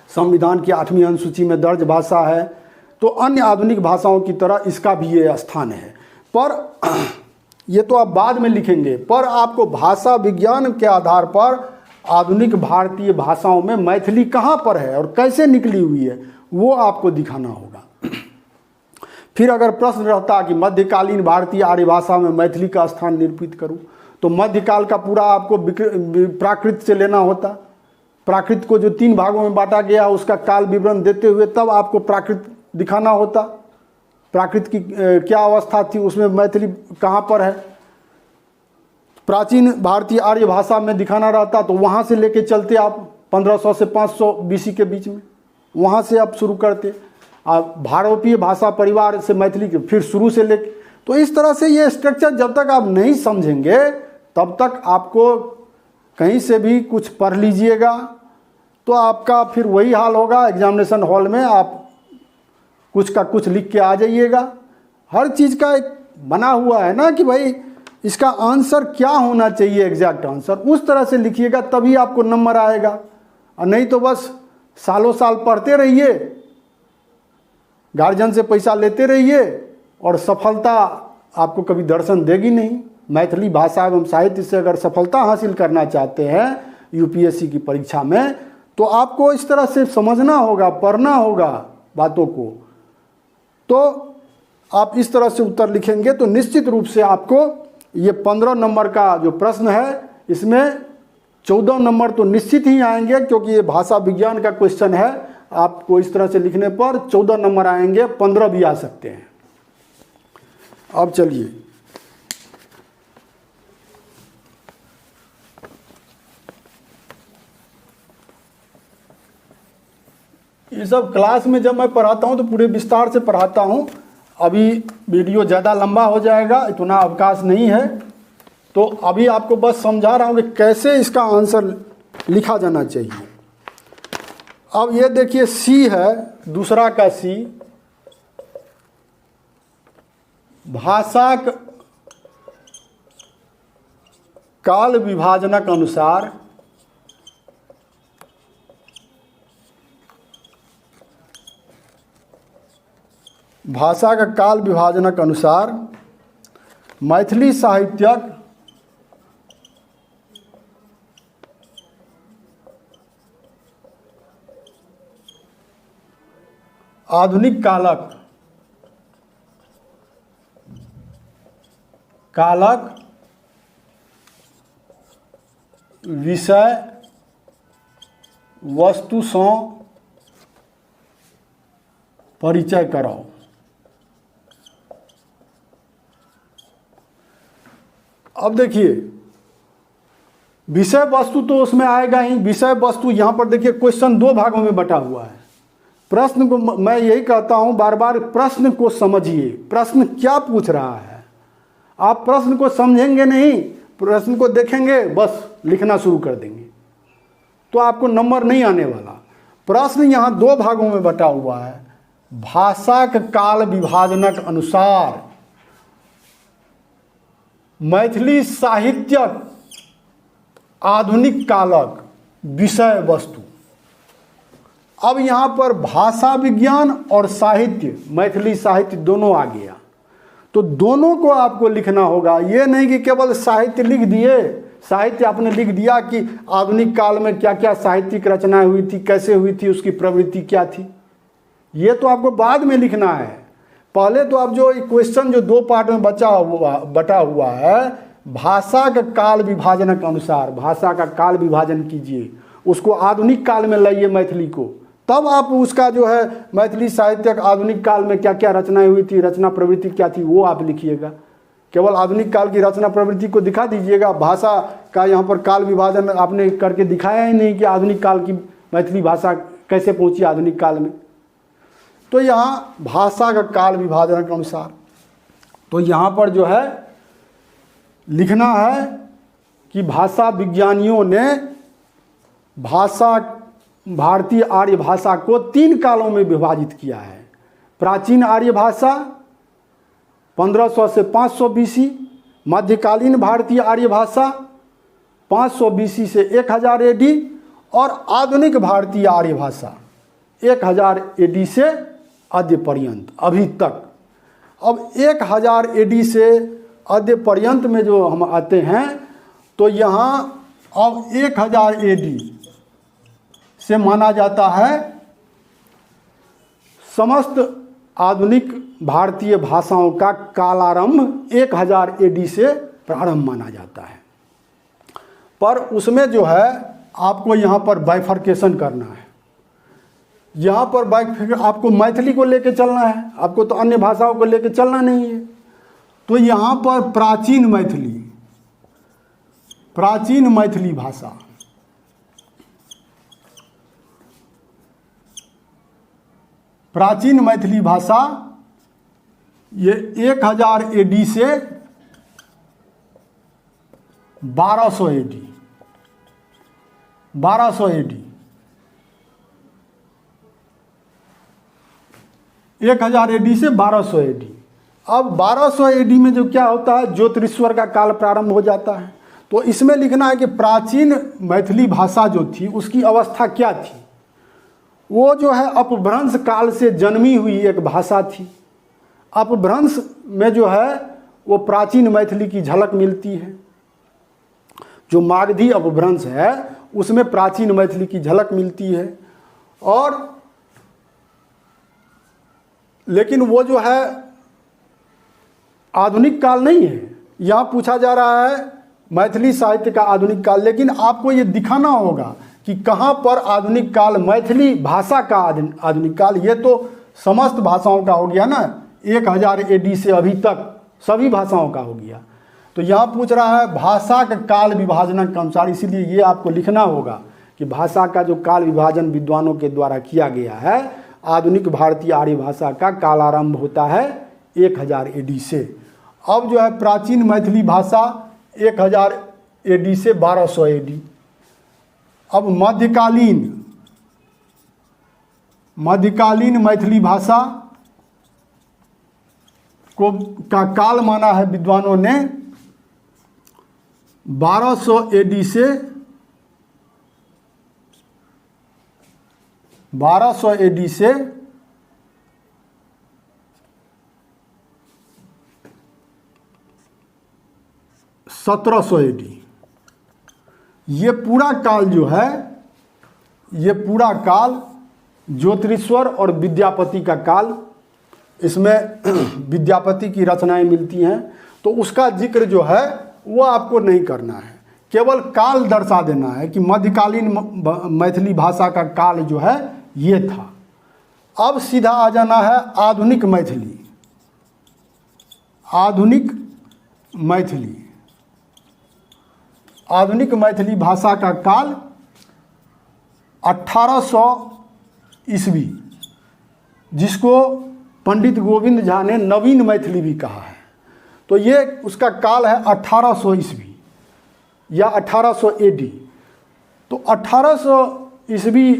संविधान की 8वीं अनुसूची में दर्ज भाषा है, तो अन्य आधुनिक भाषाओं की तरह इसका भी ये स्थान है। पर ये तो आप बाद में लिखेंगे, पर आपको भाषा विज्ञान के आधार पर आधुनिक भारतीय भाषाओं में मैथिली कहाँ पर है और कैसे निकली हुई है, वो आपको दिखाना होगा। फिर अगर प्रश्न रहता कि मध्यकालीन भारतीय आर्य भाषा में मैथिली का स्थान निरूपित करूं, तो मध्यकाल का पूरा आपको प्राकृत से लेना होता। प्राकृत को जो 3 भागों में बांटा गया उसका काल विवरण देते हुए तब आपको प्राकृत दिखाना होता। प्राकृत की क्या अवस्था थी, उसमें मैथिली कहाँ पर है। प्राचीन भारतीय आर्य भाषा में दिखाना रहता तो वहाँ से लेके चलते आप 1500 से 500 BC के बीच में, वहाँ से आप शुरू करते। आप भारतीय भाषा परिवार से मैथिली के फिर शुरू से लेके, तो इस तरह से ये स्ट्रक्चर जब तक आप नहीं समझेंगे तब तक आपको कहीं से भी कुछ पढ़ लीजिएगा तो आपका फिर वही हाल होगा। एग्जामिनेशन हॉल में आप कुछ का कुछ लिख के आ जाइएगा। हर चीज़ का एक बना हुआ है ना कि भाई इसका आंसर क्या होना चाहिए, एग्जैक्ट आंसर, उस तरह से लिखिएगा तभी आपको नंबर आएगा। और नहीं तो बस सालों साल पढ़ते रहिए, गार्जियन से पैसा लेते रहिए और सफलता आपको कभी दर्शन देगी नहीं। मैथिली भाषा एवं साहित्य से अगर सफलता हासिल करना चाहते हैं यूपीएससी की परीक्षा में, तो आपको इस तरह से समझना होगा, पढ़ना होगा बातों को। तो आप इस तरह से उत्तर लिखेंगे तो निश्चित रूप से आपको ये 15 नंबर का जो प्रश्न है इसमें 14 नंबर तो निश्चित ही आएंगे, क्योंकि ये भाषा विज्ञान का क्वेश्चन है। आपको इस तरह से लिखने पर 14 नंबर आएंगे, 15 भी आ सकते हैं। अब चलिए, ये सब क्लास में जब मैं पढ़ाता हूँ तो पूरे विस्तार से पढ़ाता हूँ। अभी वीडियो ज़्यादा लंबा हो जाएगा, इतना अवकाश नहीं है, तो अभी आपको बस समझा रहा हूँ कि कैसे इसका आंसर लिखा जाना चाहिए। अब ये देखिए सी है, दूसरा का सी, भाषा काल विभाजनक अनुसार भाषा का काल विभाजनक अनुसार मैथिली साहित्यक आधुनिक कालक विषय वस्तु से परिचय कराओ। अब देखिए विषय वस्तु तो उसमें आएगा ही। विषय वस्तु यहाँ पर देखिए क्वेश्चन दो भागों में बटा हुआ है। प्रश्न को मैं यही कहता हूँ बार बार, प्रश्न को समझिए, प्रश्न क्या पूछ रहा है। आप प्रश्न को समझेंगे नहीं, प्रश्न को देखेंगे बस लिखना शुरू कर देंगे तो आपको नंबर नहीं आने वाला। प्रश्न यहाँ दो भागों में बटा हुआ है। भाषा के काल विभाजनक अनुसार मैथिली साहित्यक आधुनिक कालक विषय वस्तु। अब यहाँ पर भाषा विज्ञान और साहित्य, मैथिली साहित्य दोनों आ गया, तो दोनों को आपको लिखना होगा। ये नहीं कि केवल साहित्य लिख दिए, साहित्य आपने लिख दिया कि आधुनिक काल में क्या क्या साहित्यिक रचनाएं हुई थी, कैसे हुई थी, उसकी प्रवृत्ति क्या थी, ये तो आपको बाद में लिखना है। पहले तो आप जो क्वेश्चन जो दो पार्ट में बटा हुआ है, भाषा का काल विभाजन के अनुसार भाषा का काल विभाजन कीजिए, उसको आधुनिक काल में लाइए मैथिली को, तब आप उसका जो है मैथिली साहित्य आधुनिक काल में क्या क्या रचनाएं हुई थी, रचना प्रवृत्ति क्या थी, वो आप लिखिएगा। केवल आधुनिक काल की रचना प्रवृत्ति को दिखा दीजिएगा, भाषा का यहाँ पर काल विभाजन आपने करके दिखाया ही नहीं कि आधुनिक काल की मैथिली भाषा कैसे पहुँची आधुनिक काल में। तो यहाँ भाषा का काल विभाजन के अनुसार, तो यहाँ पर जो है लिखना है कि भाषा विज्ञानियों ने भाषा भारतीय आर्य भाषा को 3 कालों में विभाजित किया है। प्राचीन आर्य भाषा 1500 से 500 BC, मध्यकालीन भारतीय आर्य भाषा 500 BC से 1000 AD और आधुनिक भारतीय आर्य भाषा 1000 AD से अद्य पर्यंत अभी तक। अब 1000 AD से अद्य पर्यंत में जो हम आते हैं तो यहाँ अब 1000 AD से माना जाता है समस्त आधुनिक भारतीय भाषाओं का कालारंभ 1000 AD से प्रारंभ माना जाता है। पर उसमें जो है आपको यहाँ पर बाइफर्केशन करना है। यहाँ पर आपको मैथिली को लेके चलना है, आपको तो अन्य भाषाओं को लेके चलना नहीं है। तो यहाँ पर प्राचीन मैथिली भाषा, प्राचीन मैथिली भाषा ये 1000 AD से 1200 AD 1000 AD से 1200 AD। अब 1200 AD में जो क्या होता है, ज्योतिषवर का काल प्रारंभ हो जाता है। तो इसमें लिखना है कि प्राचीन मैथिली भाषा जो थी उसकी अवस्था क्या थी। वो जो है अपभ्रंश काल से जन्मी हुई एक भाषा थी। अपभ्रंश में जो है वो प्राचीन मैथिली की झलक मिलती है। जो मागधी अपभ्रंश है उसमें प्राचीन मैथिली की झलक मिलती है। और लेकिन वो जो है आधुनिक काल नहीं है। यहाँ पूछा जा रहा है मैथिली साहित्य का आधुनिक काल, लेकिन आपको ये दिखाना होगा कि कहाँ पर आधुनिक काल, मैथिली भाषा का आधुनिक काल। ये तो समस्त भाषाओं का हो गया ना, 1000 AD से अभी तक सभी भाषाओं का हो गया। तो यहाँ पूछ रहा है भाषा का काल विभाजन के अनुसार, इसीलिए ये आपको लिखना होगा कि भाषा का जो काल विभाजन विद्वानों के द्वारा किया गया है, आधुनिक भारतीय आर्य भाषा का कालारंभ होता है 1000 AD से। अब जो है प्राचीन मैथिली भाषा 1000 AD से 1200 AD। अब मध्यकालीन मैथिली भाषा का काल माना है विद्वानों ने 1200 AD से 1700 AD। ये पूरा काल जो है, ये पूरा काल ज्योतिरीश्वर और विद्यापति का काल, इसमें विद्यापति की रचनाएं मिलती हैं। तो उसका जिक्र जो है वो आपको नहीं करना है, केवल काल दर्शा देना है कि मध्यकालीन मैथिली भाषा का काल जो है ये था। अब सीधा आ जाना है आधुनिक मैथिली। आधुनिक मैथिली भाषा का काल 1800 ईस्वी, जिसको पंडित गोविंद झा ने नवीन मैथिली भी कहा है। तो ये उसका काल है 1800 ईस्वी या 1800 AD। तो 1800 ईस्वी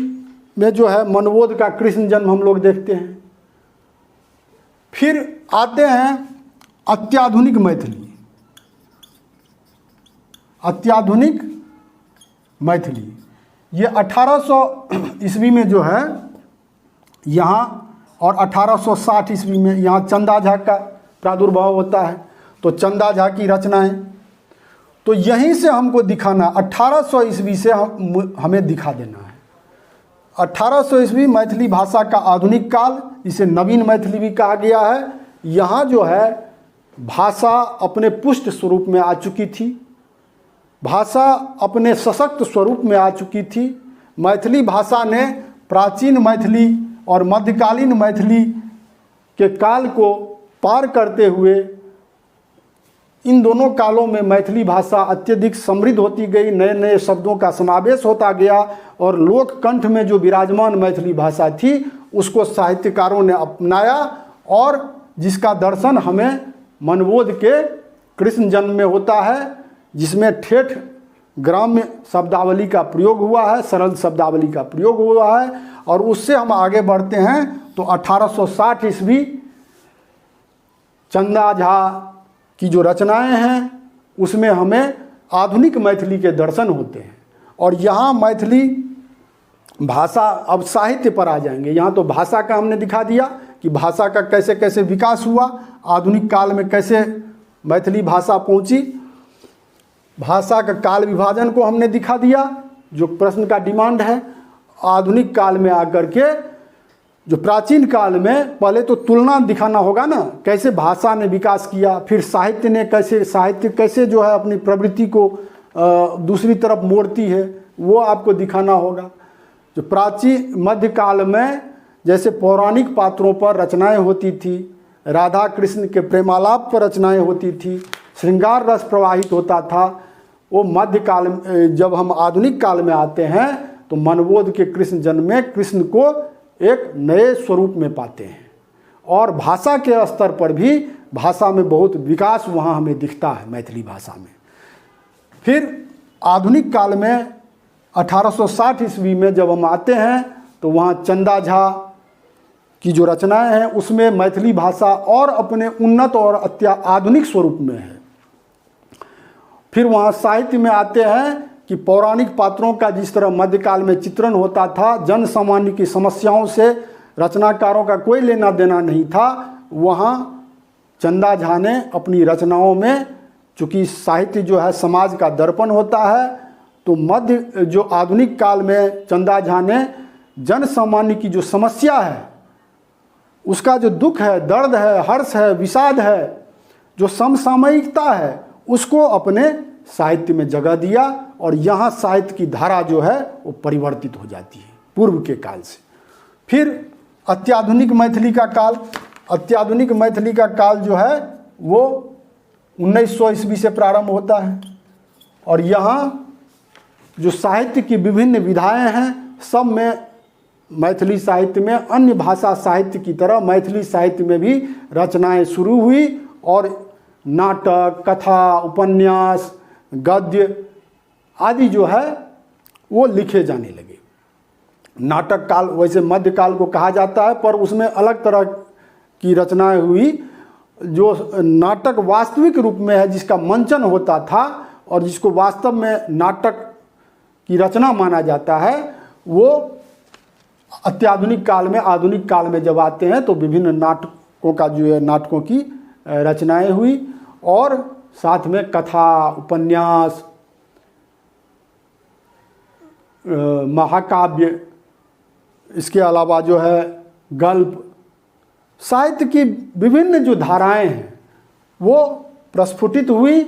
में जो है मनवोध का कृष्ण जन्म हम लोग देखते हैं। फिर आते हैं अत्याधुनिक मैथिली। ये 1800 ईस्वी में जो है यहाँ, और 1860 ईस्वी में यहाँ चंदा झा का प्रादुर्भाव होता है। तो चंदा झा की रचनाएं, तो यहीं से हमको दिखाना, 1800 ईस्वी से हमें दिखा देना है। 1800 ईस्वी मैथिली भाषा का आधुनिक काल, इसे नवीन मैथिली भी कहा गया है। यहाँ जो है भाषा अपने पुष्ट स्वरूप में आ चुकी थी, भाषा अपने सशक्त स्वरूप में आ चुकी थी। मैथिली भाषा ने प्राचीन मैथिली और मध्यकालीन मैथिली के काल को पार करते हुए इन दोनों कालों में मैथिली भाषा अत्यधिक समृद्ध होती गई, नए नए शब्दों का समावेश होता गया, और लोक कंठ में जो विराजमान मैथिली भाषा थी उसको साहित्यकारों ने अपनाया, और जिसका दर्शन हमें मनवोध के कृष्ण जन्म में होता है, जिसमें ठेठ ग्राम्य शब्दावली का प्रयोग हुआ है, सरल शब्दावली का प्रयोग हुआ है। और उससे हम आगे बढ़ते हैं तो 1860 ईस्वी चंदा झा की जो रचनाएं हैं उसमें हमें आधुनिक मैथिली के दर्शन होते हैं। और यहाँ मैथिली भाषा, अब साहित्य पर आ जाएंगे। यहाँ तो भाषा का हमने दिखा दिया कि भाषा का कैसे कैसे विकास हुआ, आधुनिक काल में कैसे मैथिली भाषा पहुँची। भाषा का काल विभाजन को हमने दिखा दिया, जो प्रश्न का डिमांड है। आधुनिक काल में आकर के जो प्राचीन काल में, पहले तो तुलना दिखाना होगा ना, कैसे भाषा ने विकास किया, फिर साहित्य कैसे जो है अपनी प्रवृत्ति को दूसरी तरफ मोड़ती है, वो आपको दिखाना होगा। जो प्राचीन मध्यकाल में जैसे पौराणिक पात्रों पर रचनाएं होती थी, राधा कृष्ण के प्रेमालाप पर रचनाएं होती थी, श्रृंगार रस प्रवाहित होता था, वो मध्यकाल में, जब हम आधुनिक काल में आते हैं तो मनवोध के कृष्ण जन्म में कृष्ण को एक नए स्वरूप में पाते हैं। और भाषा के स्तर पर भी भाषा में बहुत विकास वहाँ हमें दिखता है मैथिली भाषा में। फिर आधुनिक काल में 1860 ईस्वी में जब हम आते हैं तो वहाँ चंदा झा की जो रचनाएं हैं उसमें मैथिली भाषा और अपने उन्नत और आधुनिक स्वरूप में है। फिर वहाँ साहित्य में आते हैं कि पौराणिक पात्रों का जिस तरह मध्यकाल में चित्रण होता था, जन सामान्य की समस्याओं से रचनाकारों का कोई लेना देना नहीं था, वहाँ चंदा झा ने अपनी रचनाओं में, चूँकि साहित्य जो है समाज का दर्पण होता है, तो मध्य जो आधुनिक काल में चंदा झा ने जन सामान्य की जो समस्या है, उसका जो दुख है, दर्द है, हर्ष है, विषाद है, जो समसामयिकता है, उसको अपने साहित्य में जगह दिया। और यहाँ साहित्य की धारा जो है वो परिवर्तित हो जाती है पूर्व के काल से। फिर अत्याधुनिक मैथिली का काल, अत्याधुनिक मैथिली का काल जो है वो 1900 ईस्वी से प्रारंभ होता है। और यहाँ जो साहित्य की विभिन्न विधाएं हैं, सब में मैथिली साहित्य में अन्य भाषा साहित्य की तरह मैथिली साहित्य में भी रचनाएं शुरू हुई, और नाटक, कथा, उपन्यास, गद्य आदि जो है वो लिखे जाने लगे। नाटक काल वैसे मध्यकाल को कहा जाता है, पर उसमें अलग तरह की रचनाएं हुई। जो नाटक वास्तविक रूप में है, जिसका मंचन होता था और जिसको वास्तव में नाटक की रचना माना जाता है, वो अत्याधुनिक काल में, आधुनिक काल में जब आते हैं तो विभिन्न नाटकों का जो है, नाटकों की रचनाएं हुई और साथ में कथा, उपन्यास, महाकाव्य, इसके अलावा जो है गल्प, साहित्य की विभिन्न जो धाराएं हैं वो प्रस्फुटित हुई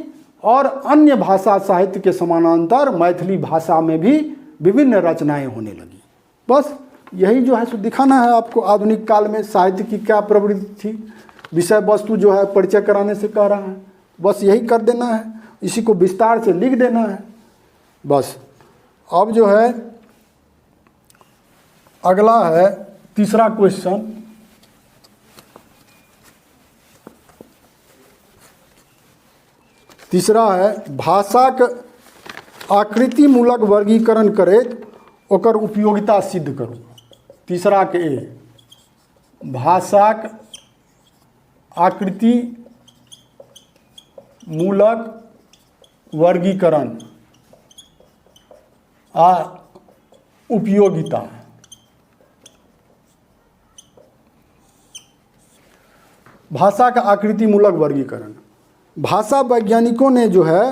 और अन्य भाषा साहित्य के समानांतर मैथिली भाषा में भी विभिन्न रचनाएं होने लगी। बस यही जो है सो दिखाना है आपको आधुनिक काल में साहित्य की क्या प्रवृत्ति थी। विषय वस्तु जो है परिचय कराने से कह रहा है, बस यही कर देना है, इसी को विस्तार से लिख देना है बस। अब जो है अगला है तीसरा क्वेश्चन। तीसरा है भाषाक आकृति मूलक वर्गीकरण करैत ओकर उपयोगिता सिद्ध करू। तीसरा के ए, भाषाक आकृति मूलक वर्गीकरण आ उपयोगिता। भाषा का आकृति मूलक वर्गीकरण। भाषा वैज्ञानिकों ने जो है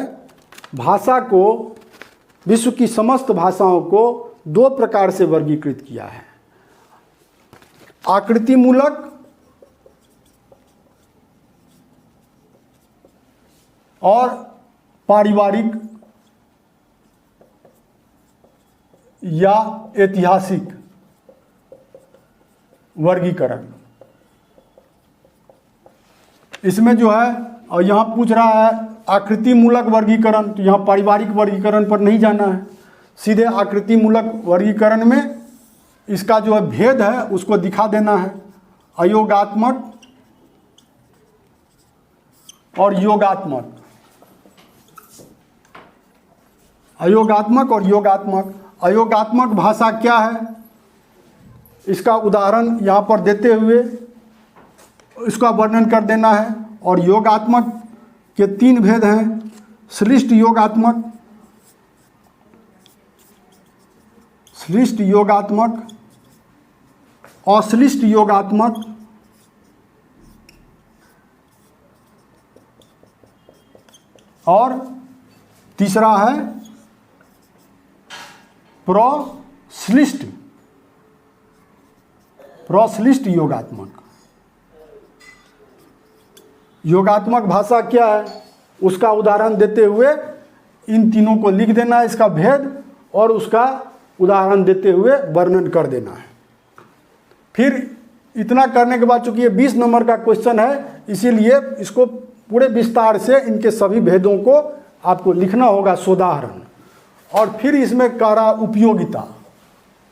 भाषा को, विश्व की समस्त भाषाओं को दो प्रकार से वर्गीकृत किया है, आकृति मूलक और पारिवारिक या ऐतिहासिक वर्गीकरण। इसमें जो है, और यहाँ पूछ रहा है आकृति मूलक वर्गीकरण, तो यहाँ पारिवारिक वर्गीकरण पर नहीं जाना है, सीधे आकृति मूलक वर्गीकरण में इसका जो है भेद है उसको दिखा देना है। अयोगात्मक और योगात्मक, अयोगात्मक और योगात्मक। अयोगात्मक भाषा क्या है, इसका उदाहरण यहाँ पर देते हुए इसका वर्णन कर देना है। और योगात्मक के तीन भेद हैं, श्लिष्ट योगात्मक, श्लिष्ट योगात्मक, अश्लिष्ट योगात्मक और तीसरा है प्रश्लिष्ट, प्रश्लिष्ट योगात्मक। योगात्मक भाषा क्या है उसका उदाहरण देते हुए इन तीनों को लिख देना है, इसका भेद, और उसका उदाहरण देते हुए वर्णन कर देना है। फिर इतना करने के बाद, चूंकि ये 20 नंबर का क्वेश्चन है, इसीलिए इसको पूरे विस्तार से इनके सभी भेदों को आपको लिखना होगा, सोदाहरण। और फिर इसमें कह रहा उपयोगिता,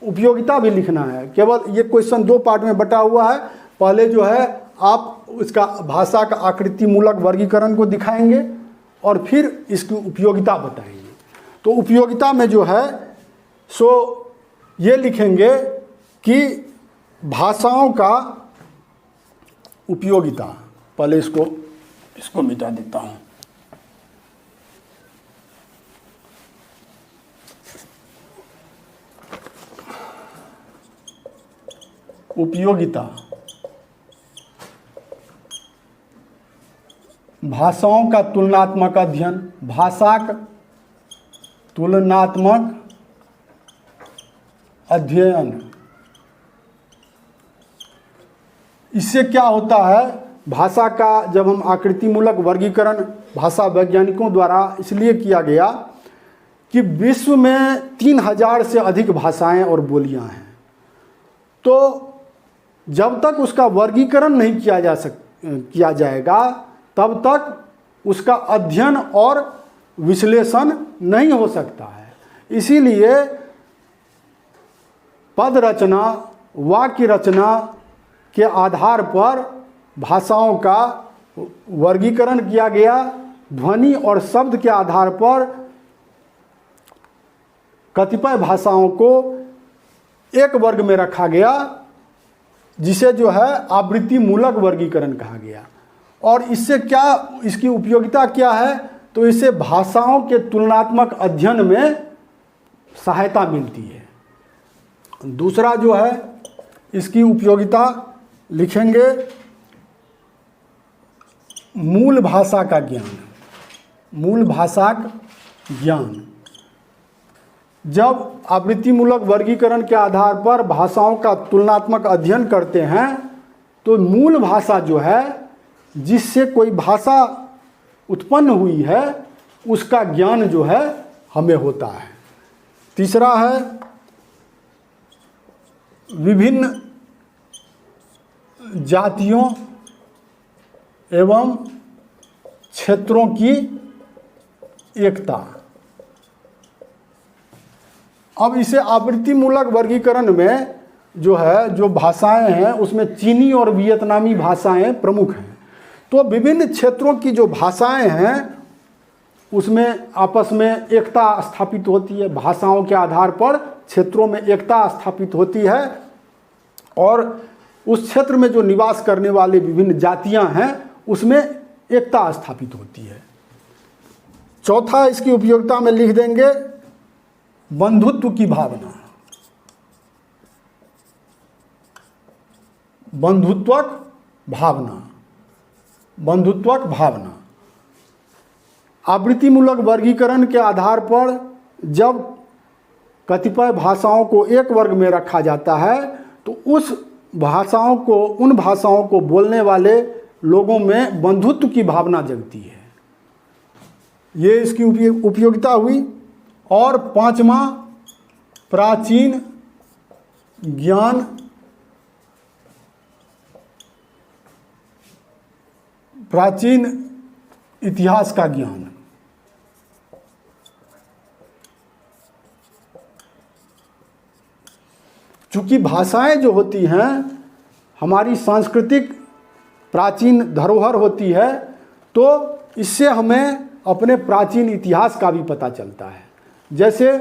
उपयोगिता भी लिखना है। केवल ये क्वेश्चन दो पार्ट में बटा हुआ है। पहले जो है आप इसका भाषा का आकृति मूलक वर्गीकरण को दिखाएंगे और फिर इसकी उपयोगिता बताएंगे। तो उपयोगिता में जो है सो ये लिखेंगे कि भाषाओं का उपयोगिता। पहले इसको मिटा देता हूँ। उपयोगिता, भाषाओं का तुलनात्मक अध्ययन, भाषा का तुलनात्मक अध्ययन। इससे क्या होता है, भाषा का जब हम आकृति मूलक वर्गीकरण भाषा वैज्ञानिकों द्वारा इसलिए किया गया कि विश्व में 3000 से अधिक भाषाएं और बोलियां हैं। तो जब तक उसका वर्गीकरण नहीं किया जाएगा तब तक उसका अध्ययन और विश्लेषण नहीं हो सकता है। इसीलिए पद रचना, वाक्य रचना के आधार पर भाषाओं का वर्गीकरण किया गया ध्वनि और शब्द के आधार पर कतिपय भाषाओं को एक वर्ग में रखा गया, जिसे जो है आवृत्ति मूलक वर्गीकरण कहा गया। और इससे क्या, इसकी उपयोगिता क्या है, तो इससे भाषाओं के तुलनात्मक अध्ययन में सहायता मिलती है। दूसरा जो है इसकी उपयोगिता लिखेंगे मूल भाषा का ज्ञान। मूल भाषा का ज्ञान, जब आवृत्तिमूलक वर्गीकरण के आधार पर भाषाओं का तुलनात्मक अध्ययन करते हैं तो मूल भाषा जो है, जिससे कोई भाषा उत्पन्न हुई है, उसका ज्ञान जो है हमें होता है। तीसरा है विभिन्न जातियों एवं क्षेत्रों की एकता। अब इसे आवृत्तिमूलक वर्गीकरण में जो है, जो भाषाएं हैं उसमें चीनी और वियतनामी भाषाएं प्रमुख हैं। तो विभिन्न क्षेत्रों की जो भाषाएं हैं उसमें आपस में एकता स्थापित होती है। भाषाओं के आधार पर क्षेत्रों में एकता स्थापित होती है और उस क्षेत्र में जो निवास करने वाले विभिन्न जातियां हैं उसमें एकता स्थापित होती है। चौथा इसकी उपयोगिता में लिख देंगे बंधुत्व की भावना। बंधुत्वक भावना, बंधुत्वक भावना। आवृत्तिमूलक वर्गीकरण के आधार पर जब कतिपय भाषाओं को एक वर्ग में रखा जाता है तो उस भाषाओं को, उन भाषाओं को बोलने वाले लोगों में बंधुत्व की भावना जगती है। ये इसकी उपयोगिता हुई। और पांचवा प्राचीन ज्ञान, प्राचीन इतिहास का ज्ञान। चूंकि भाषाएं जो होती हैं हमारी सांस्कृतिक प्राचीन धरोहर होती है, तो इससे हमें अपने प्राचीन इतिहास का भी पता चलता है। जैसे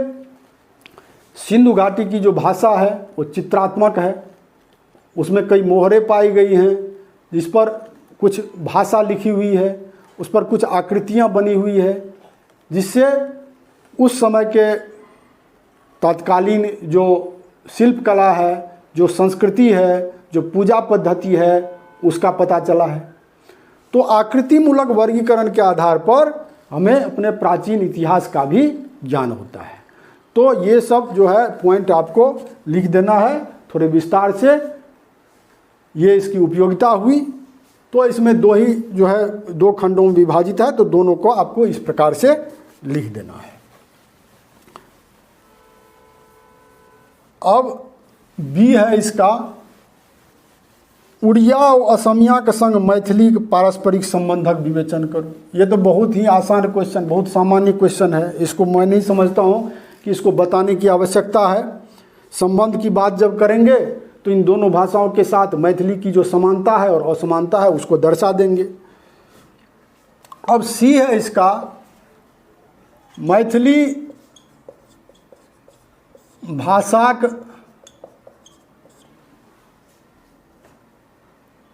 सिंधु घाटी की जो भाषा है वो चित्रात्मक है, उसमें कई मोहरें पाई गई हैं जिस पर कुछ भाषा लिखी हुई है, उस पर कुछ आकृतियां बनी हुई है, जिससे उस समय के तत्कालीन जो शिल्प कला है, जो संस्कृति है, जो पूजा पद्धति है, उसका पता चला है। तो आकृतिमूलक वर्गीकरण के आधार पर हमें अपने प्राचीन इतिहास का भी ज्ञान होता है। तो ये सब जो है पॉइंट आपको लिख देना है थोड़े विस्तार से। ये इसकी उपयोगिता हुई। तो इसमें दो ही जो है, दो खंडों में विभाजित है, तो दोनों को आपको इस प्रकार से लिख देना है। अब बी है इसका, उड़िया और असमिया के संग मैथिली के पारस्परिक संबंधक विवेचन करो। ये तो बहुत ही आसान क्वेश्चन, बहुत सामान्य क्वेश्चन है। इसको मैं नहीं समझता हूँ कि इसको बताने की आवश्यकता है। संबंध की बात जब करेंगे तो इन दोनों भाषाओं के साथ मैथिली की जो समानता है और असमानता है उसको दर्शा देंगे। अब सी है इसका, मैथिली भाषाक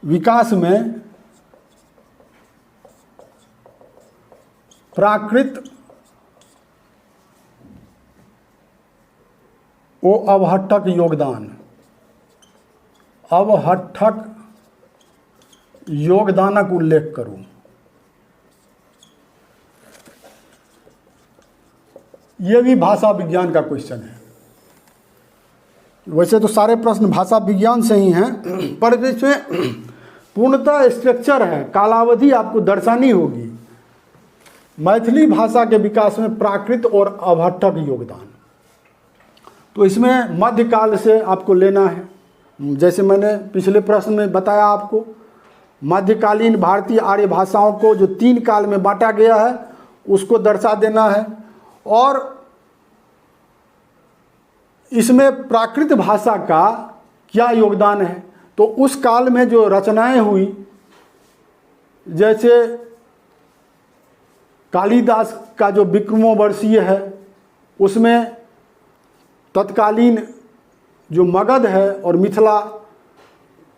विकास में प्राकृत ओ अवहट्ठक योगदान, अवहट्ठक योगदानक उल्लेख करूं। यह भी भाषा विज्ञान का क्वेश्चन है। वैसे तो सारे प्रश्न भाषा विज्ञान से ही हैं, पर इसमें पूर्णतः स्ट्रक्चर है, कालावधि आपको दर्शानी होगी। मैथिली भाषा के विकास में प्राकृत और अवहट्ठक योगदान, तो इसमें मध्यकाल से आपको लेना है। जैसे मैंने पिछले प्रश्न में बताया आपको, मध्यकालीन भारतीय आर्य भाषाओं को जो 3 काल में बांटा गया है उसको दर्शा देना है। और इसमें प्राकृत भाषा का क्या योगदान है, तो उस काल में जो रचनाएं हुई, जैसे कालिदास का जो विक्रमोर्वशीय है उसमें तत्कालीन जो मगध है और मिथिला,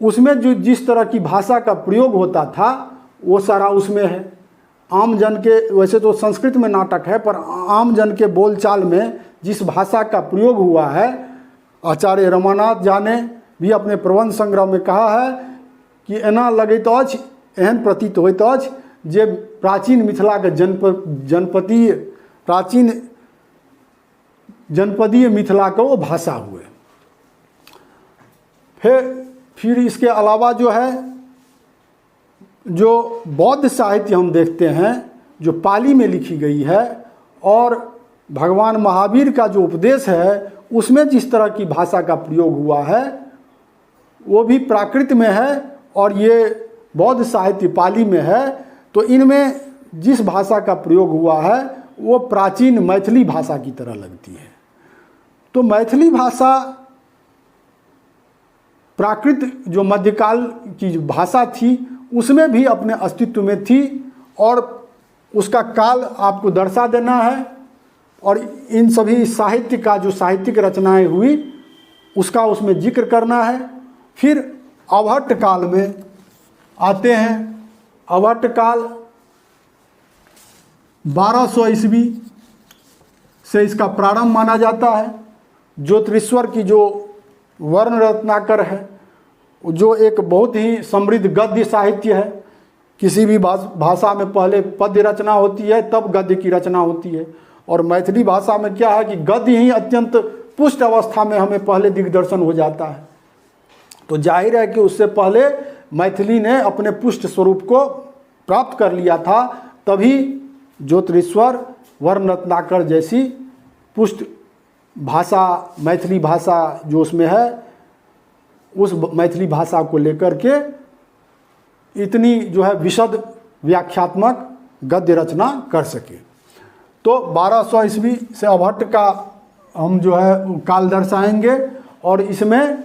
उसमें जो जिस तरह की भाषा का प्रयोग होता था वो सारा उसमें है। आम जन के, वैसे तो संस्कृत में नाटक है, पर आम जन के बोलचाल में जिस भाषा का प्रयोग हुआ है, आचार्य रमानाथ झा ने भी अपने प्रबंध संग्रह में कहा है कि एना लगैत अछि, एहन प्रतीत होइत अछि जे प्राचीन मिथिला के जनपदीय मिथिला का वो भाषा हुए। फिर इसके अलावा जो है, जो बौद्ध साहित्य हम देखते हैं जो पाली में लिखी गई है, और भगवान महावीर का जो उपदेश है उसमें जिस तरह की भाषा का प्रयोग हुआ है वो भी प्राकृत में है, और ये बौद्ध साहित्य पाली में है। तो इनमें जिस भाषा का प्रयोग हुआ है वो प्राचीन मैथिली भाषा की तरह लगती है। तो मैथिली भाषा प्राकृत जो मध्यकाल की भाषा थी उसमें भी अपने अस्तित्व में थी, और उसका काल आपको दर्शा देना है, और इन सभी साहित्य का जो साहित्यिक रचनाएं हुई उसका उसमें जिक्र करना है। फिर अवहट्ट काल में आते हैं। अवहट्ट काल 1200 ईस्वी से इसका प्रारंभ माना जाता है। ज्योतिरीश्वर की जो वर्ण रत्नाकर है, जो एक बहुत ही समृद्ध गद्य साहित्य है। किसी भी भाषा में पहले पद्य रचना होती है तब गद्य की रचना होती है, और मैथिली भाषा में क्या है कि गद्य ही अत्यंत पुष्ट अवस्था में हमें पहले दिग्दर्शन हो जाता है। तो जाहिर है कि उससे पहले मैथिली ने अपने पुष्ट स्वरूप को प्राप्त कर लिया था, तभी ज्योतिरीश्वर वर्ण रत्नाकर जैसी पुष्ट भाषा, मैथिली भाषा जो उसमें है, उस मैथिली भाषा को लेकर के इतनी जो है विशद व्याख्यात्मक गद्य रचना कर सके। तो 1200 ईस्वी से अवहट्ट का हम जो है काल दर्शाएंगे, और इसमें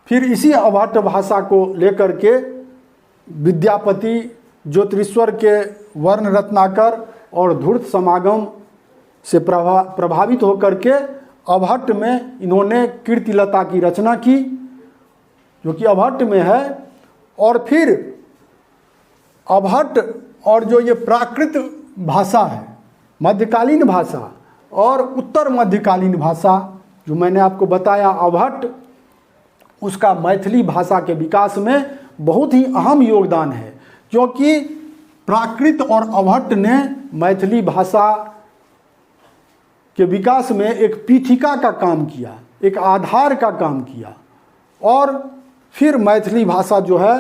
फिर इसी अवहट्ट भाषा को लेकर के विद्यापति, ज्योतिरीश्वर के वर्ण रत्नाकर और धूर्त समागम से प्रभावित होकर के अवहट्ट में इन्होंने कीर्तिलता की रचना की, जो कि अवहट्ट में है। और फिर अवहट्ट और जो ये प्राकृत भाषा है, मध्यकालीन भाषा और उत्तर मध्यकालीन भाषा, जो मैंने आपको बताया अवहट्ट, उसका मैथिली भाषा के विकास में बहुत ही अहम योगदान है, क्योंकि प्राकृत और अवहट्ट ने मैथिली भाषा के विकास में एक पीठिका का काम किया, एक आधार का काम किया। और फिर मैथिली भाषा जो है,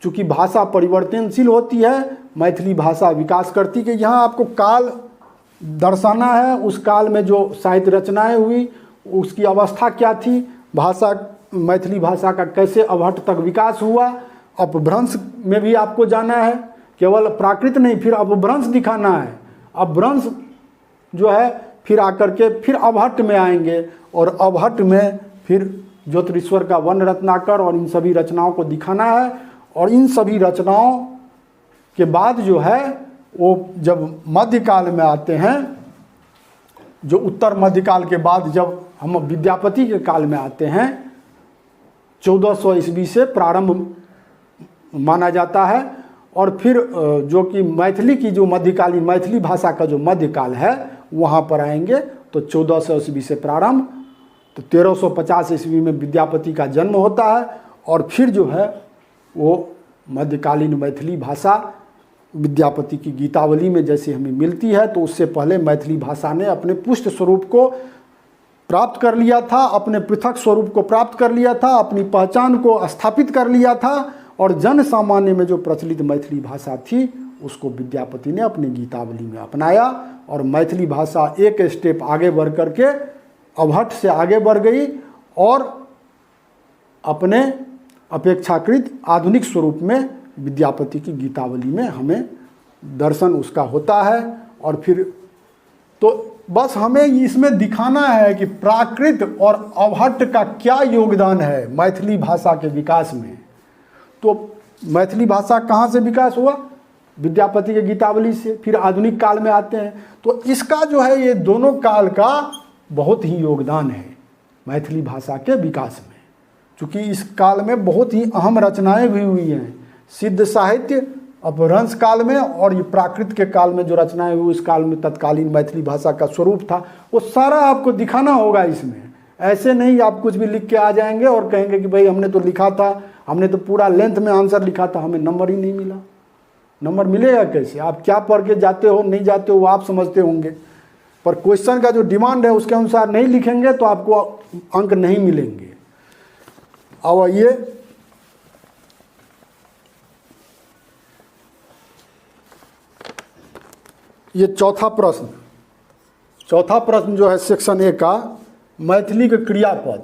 चूँकि भाषा परिवर्तनशील होती है, मैथिली भाषा विकास करती है। यहाँ आपको काल दर्शाना है, उस काल में जो साहित्य रचनाएं हुई उसकी अवस्था क्या थी, भाषा, मैथिली भाषा का कैसे अवहट्ट तक विकास हुआ। अपभ्रंश में भी आपको जाना है, केवल प्राकृत नहीं, फिर अपभ्रंश दिखाना है। अपभ्रंश जो है फिर आकर के फिर अवहट्ट में आएंगे, और अवहट्ट में फिर ज्योतिरीश्वर का वर्ण रत्नाकर और इन सभी रचनाओं को दिखाना है। और इन सभी रचनाओं के बाद जो है वो जब मध्यकाल में आते हैं, जो उत्तर मध्यकाल के बाद जब हम विद्यापति के काल में आते हैं, 1400 ईस्वी से प्रारंभ माना जाता है। और फिर जो कि मैथिली की जो मध्यकालीन मैथिली भाषा का जो मध्यकाल है वहाँ पर आएंगे, तो 1400 ईस्वी से प्रारंभ, तो 1350 ईस्वी में विद्यापति का जन्म होता है। और फिर जो है वो मध्यकालीन मैथिली भाषा विद्यापति की गीतावली में जैसे हमें मिलती है, तो उससे पहले मैथिली भाषा ने अपने पुष्ट स्वरूप को प्राप्त कर लिया था, अपने पृथक स्वरूप को प्राप्त कर लिया था, अपनी पहचान को स्थापित कर लिया था। और जन सामान्य में जो प्रचलित मैथिली भाषा थी उसको विद्यापति ने अपनी गीतावली में अपनाया, और मैथिली भाषा एक स्टेप आगे बढ़ करके अवहट्ट से आगे बढ़ गई, और अपने अपेक्षाकृत आधुनिक स्वरूप में विद्यापति की गीतावली में हमें दर्शन उसका होता है। और फिर तो बस हमें इसमें दिखाना है कि प्राकृत और अवहट्ट का क्या योगदान है मैथिली भाषा के विकास में। तो मैथिली भाषा कहाँ से विकास हुआ? विद्यापति के गीतावली से, फिर आधुनिक काल में आते हैं। तो इसका जो है ये दोनों काल का बहुत ही योगदान है मैथिली भाषा के विकास में, चूँकि इस काल में बहुत ही अहम रचनाएं भी हुई हैं। सिद्ध साहित्य अपभ्रंश काल में और ये प्राकृत के काल में जो रचनाएं हुई उस काल में तत्कालीन मैथिली भाषा का स्वरूप था, वो सारा आपको दिखाना होगा इसमें। ऐसे नहीं आप कुछ भी लिख के आ जाएंगे और कहेंगे कि भाई हमने तो लिखा था, हमने तो पूरा लेंथ में आंसर लिखा था, हमें नंबर ही नहीं मिला। नंबर मिलेगा कैसे? आप क्या पढ़ के जाते हो नहीं जाते हो वो आप समझते होंगे, पर क्वेश्चन का जो डिमांड है उसके अनुसार नहीं लिखेंगे तो आपको अंक नहीं मिलेंगे। अब आइए ये चौथा प्रश्न जो है सेक्शन ए का, मैथिली के क्रियापद।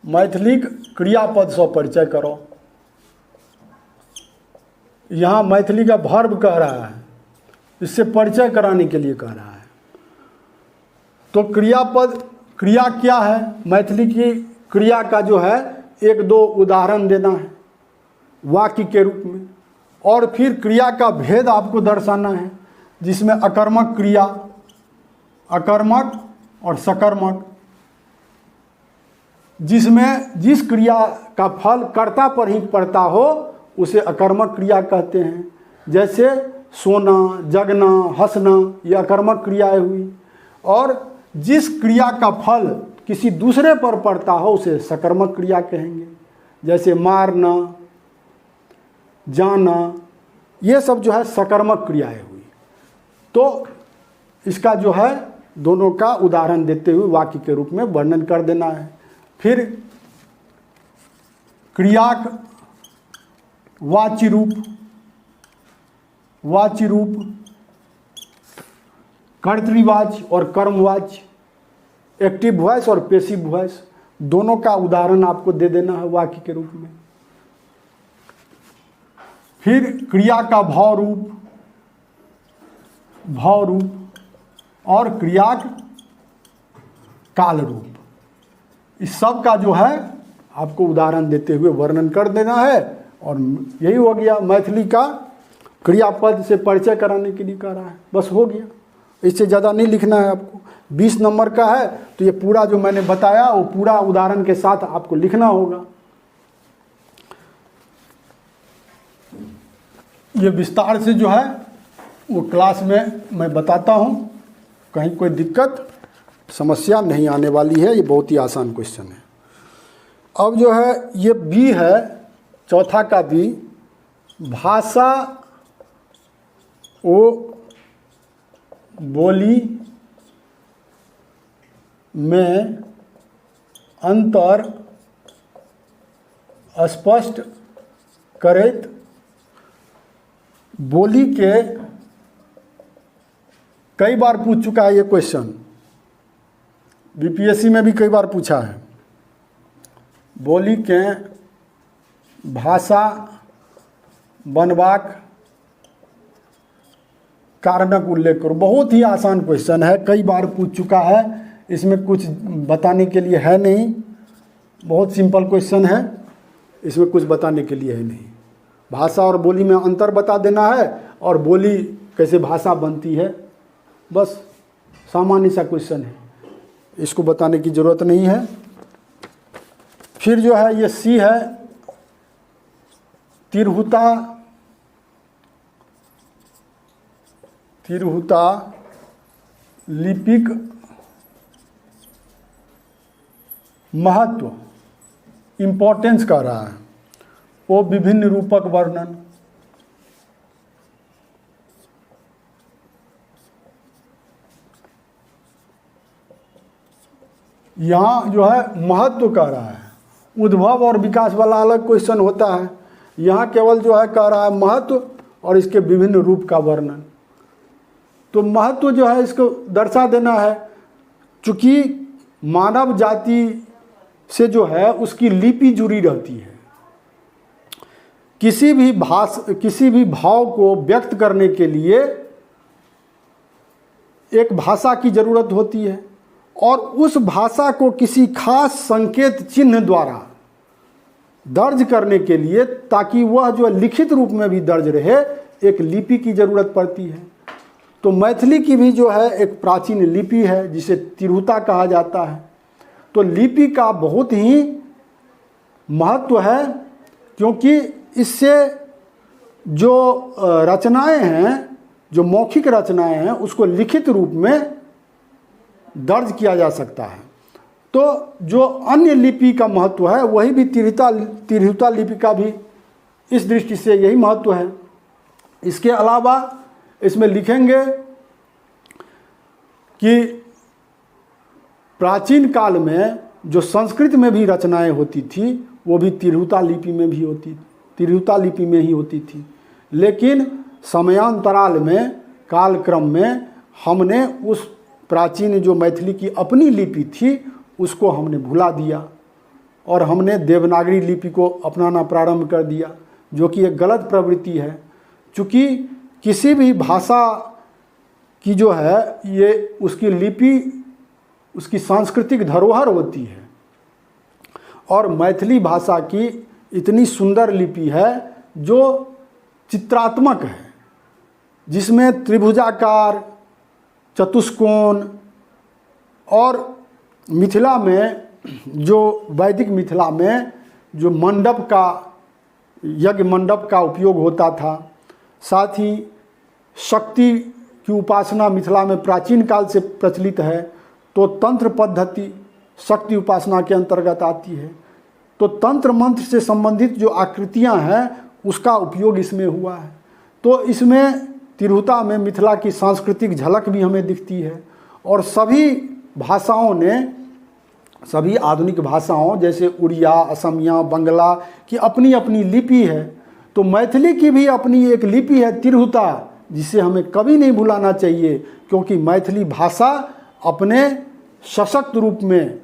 मैथिली क्रियापद से परिचय करो। यहाँ मैथिली का वर्ब कह रहा है, इससे परिचय कराने के लिए कह रहा है। तो क्रियापद, क्रिया क्या है? मैथिली की क्रिया का जो है एक दो उदाहरण देना है वाक्य के रूप में, और फिर क्रिया का भेद आपको दर्शाना है, जिसमें अकर्मक क्रिया, अकर्मक और सकर्मक, जिसमें जिस क्रिया का फल कर्ता पर ही पड़ता हो उसे अकर्मक क्रिया कहते हैं। जैसे सोना, जगना, हंसना, ये अकर्मक क्रियाएं हुई। और जिस क्रिया का फल किसी दूसरे पर पड़ता हो उसे सकर्मक क्रिया कहेंगे। जैसे मारना, जाना, ये सब जो है सकर्मक क्रियाएं हुई। तो इसका जो है दोनों का उदाहरण देते हुए वाक्य के रूप में वर्णन कर देना है। फिर क्रिया वाच्य रूप, कर्तृवाच्य और कर्मवाच्य, एक्टिव वॉइस और पैसिव वॉइस, दोनों का उदाहरण आपको दे देना है वाक्य के रूप में। फिर क्रिया का भाव रूप और क्रिया काल रूप, इस सब का जो है आपको उदाहरण देते हुए वर्णन कर देना है। और यही हो गया मैथिली का क्रियापद से परिचय कराने के लिए कह रहा है, बस हो गया। इससे ज़्यादा नहीं लिखना है आपको। 20 नंबर का है तो ये पूरा जो मैंने बताया वो पूरा उदाहरण के साथ आपको लिखना होगा। ये विस्तार से जो है वो क्लास में मैं बताता हूँ, कहीं कोई दिक्कत समस्या नहीं आने वाली है। ये बहुत ही आसान क्वेश्चन है। अब जो है ये बी है, चौथा का बी, भाषा ओ बोली में अंतर स्पष्ट करैत बोली के, कई बार पूछ चुका है ये क्वेश्चन, बीपीएससी में भी कई बार पूछा है। बोली के भाषा बनबाक कारणक उल्लेख करो। बहुत ही आसान क्वेश्चन है, कई बार पूछ चुका है, इसमें कुछ बताने के लिए है नहीं। बहुत सिंपल क्वेश्चन है, इसमें कुछ बताने के लिए है नहीं। भाषा और बोली में अंतर बता देना है और बोली कैसे भाषा बनती है, बस सामान्य सा क्वेश्चन है, इसको बताने की ज़रूरत नहीं है। फिर जो है ये सी है, तिरहुता लिपिक महत्व, इम्पोर्टेंस कह रहा है, वो विभिन्न रूपक वर्णन। यहाँ जो है महत्व कह रहा है, उद्भव और विकास वाला अलग क्वेश्चन होता है। यहाँ केवल जो है कह रहा है महत्व और इसके विभिन्न रूप का वर्णन। तो महत्व जो है इसको दर्शा देना है, चूँकि मानव जाति से जो है उसकी लिपि जुड़ी रहती है। किसी भी भाव को व्यक्त करने के लिए एक भाषा की ज़रूरत होती है और उस भाषा को किसी खास संकेत चिन्ह द्वारा दर्ज करने के लिए, ताकि वह जो लिखित रूप में भी दर्ज रहे, एक लिपि की ज़रूरत पड़ती है। तो मैथिली की भी जो है एक प्राचीन लिपि है जिसे तिरहुता कहा जाता है। तो लिपि का बहुत ही महत्व है, क्योंकि इससे जो रचनाएं हैं, जो मौखिक रचनाएं हैं, उसको लिखित रूप में दर्ज किया जा सकता है। तो जो अन्य लिपि का महत्व है वही भी तिरहुता लिपि का भी इस दृष्टि से यही महत्व है। इसके अलावा इसमें लिखेंगे कि प्राचीन काल में जो संस्कृत में भी रचनाएं होती थी वो भी तिरहुता लिपि में ही होती थी। लेकिन समयांतराल में, कालक्रम में हमने उस प्राचीन जो मैथिली की अपनी लिपि थी उसको हमने भुला दिया और हमने देवनागरी लिपि को अपनाना प्रारंभ कर दिया, जो कि एक गलत प्रवृत्ति है। चूँकि किसी भी भाषा की जो है ये उसकी लिपि उसकी सांस्कृतिक धरोहर होती है, और मैथिली भाषा की इतनी सुंदर लिपि है जो चित्रात्मक है, जिसमें त्रिभुजाकार, चतुष्कोण, और मिथिला में जो वैदिक मिथिला में जो मंडप का, यज्ञ मंडप का उपयोग होता था, साथ ही शक्ति की उपासना मिथिला में प्राचीन काल से प्रचलित है, तो तंत्र पद्धति शक्ति उपासना के अंतर्गत आती है। तो तंत्र मंत्र से संबंधित जो आकृतियां हैं उसका उपयोग इसमें हुआ है। तो इसमें तिरहुता में मिथिला की सांस्कृतिक झलक भी हमें दिखती है। और सभी भाषाओं ने, सभी आधुनिक भाषाओं जैसे उड़िया, असमिया, बंगला की अपनी अपनी लिपि है। तो मैथिली की भी अपनी एक लिपि है तिरहुता, जिसे हमें कभी नहीं भुलाना चाहिए, क्योंकि मैथिली भाषा अपने सशक्त रूप में,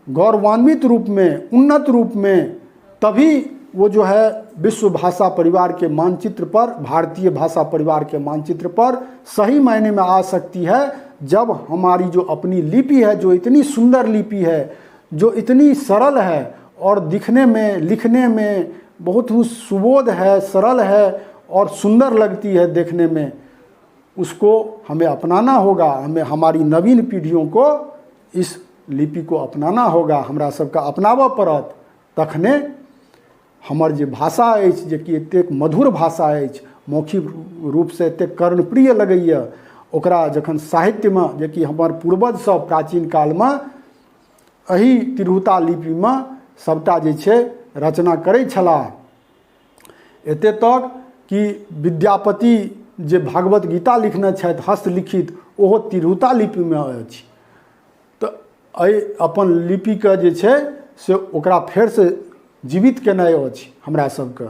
गौरवान्वित रूप में, उन्नत रूप में तभी वो जो है विश्व भाषा परिवार के मानचित्र पर, भारतीय भाषा परिवार के मानचित्र पर सही मायने में आ सकती है, जब हमारी जो अपनी लिपि है, जो इतनी सुंदर लिपि है, जो इतनी सरल है और दिखने में, लिखने में बहुत ही सुबोध है, सरल है और सुंदर लगती है देखने में, उसको हमें अपनाना होगा। हमें हमारी नवीन पीढ़ियों को इस लिपि को अपनाना होगा, हमरा सबका अपनाबऽ पड़त। तखने हमर जे भाषा अछि, जे कि एतेक मधुर भाषा अछि, मौखिक रूप से एतेक कर्णप्रिय लगैए, ओकरा जखन साहित्य में, जे कि हमर पूर्वज सब प्राचीन काल में एही तिरहुता लिपि में सबटा जे छै रचना करै छलाह। एते तक कि विद्यापति जे भागवत गीता लिखने छथि हस्तलिखित, ओहो तिरहुता लिपि में अछि। तो एहि अपन लिपि के जे छै से ओकरा फेर से जीवित केनाइ अछि हमरा सबके,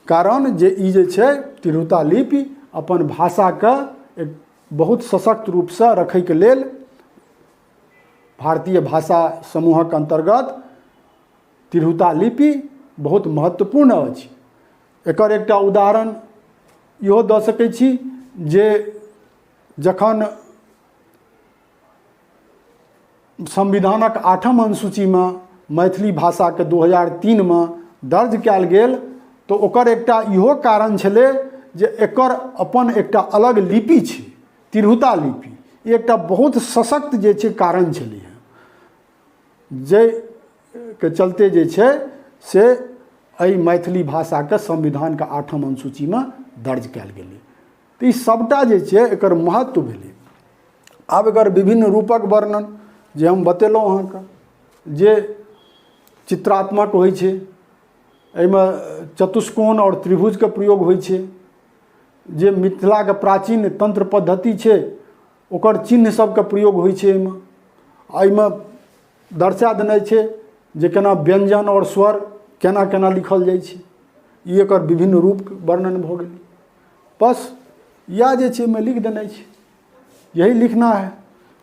कारण जे ई जे छै तिरहुता लिपि अपन भाषा के एक बहुत सशक्त रूप से रखै के लेल भारतीय भाषा समूहक अंतर्गत तिरहुता लिपि बहुत महत्वपूर्ण अछि। एकर एकटा उदाहरण इहो दऽ सकै छी जे जखन संविधानक 8म अनुसूची में मैथिली भाषा के 2003 में दर्ज कयल गेल, तो ओकर एकटा इहो कारण छलै जे एकर अपन एकटा अलग लिपि छै, तिरहुता लिपि। ई एकटा बहुत सशक्त जे छै कारण छलै है, जाहि के चलते जे छै से एहि मैथिली भाषा के संविधान के 8म अनुसूची में दर्ज कयल गेलै। तो ई सबटा जे छै एकर महत्व भेलै। आब एकर विभिन्न रूपक वर्णन जे हम बतेलहुँ अहाँके, जे चित्रात्मक होइ छै, एहिमे चतुष्कोण और त्रिभुज के प्रयोग होइ छै, जे मिथिला के प्राचीन तंत्र पद्धति छै ओकर चिन्ह सबके प्रयोग होइ छै। एहिमे दर्शा देने छै जे केना व्यंजन और स्वर केना केना लिखल जाइ छै। ई एकर विभिन्न रूप वर्णन भऽ गेलै। बस या जे छै मैं लिख देने छै, यही लिखना है।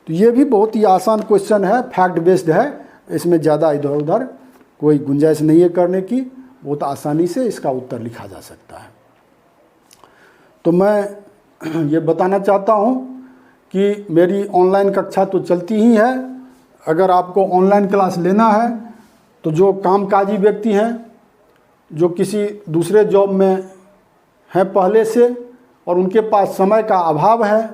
तो ये भी बहुत ही आसान क्वेश्चन है, फैक्ट बेस्ड है, इसमें ज़्यादा इधर उधर कोई गुंजाइश नहीं है करने की, बहुत आसानी से इसका उत्तर लिखा जा सकता है। तो मैं ये बताना चाहता हूँ कि मेरी ऑनलाइन कक्षा तो चलती ही है। अगर आपको ऑनलाइन क्लास लेना है तो जो कामकाजी व्यक्ति हैं, जो किसी दूसरे जॉब में हैं पहले से और उनके पास समय का अभाव है,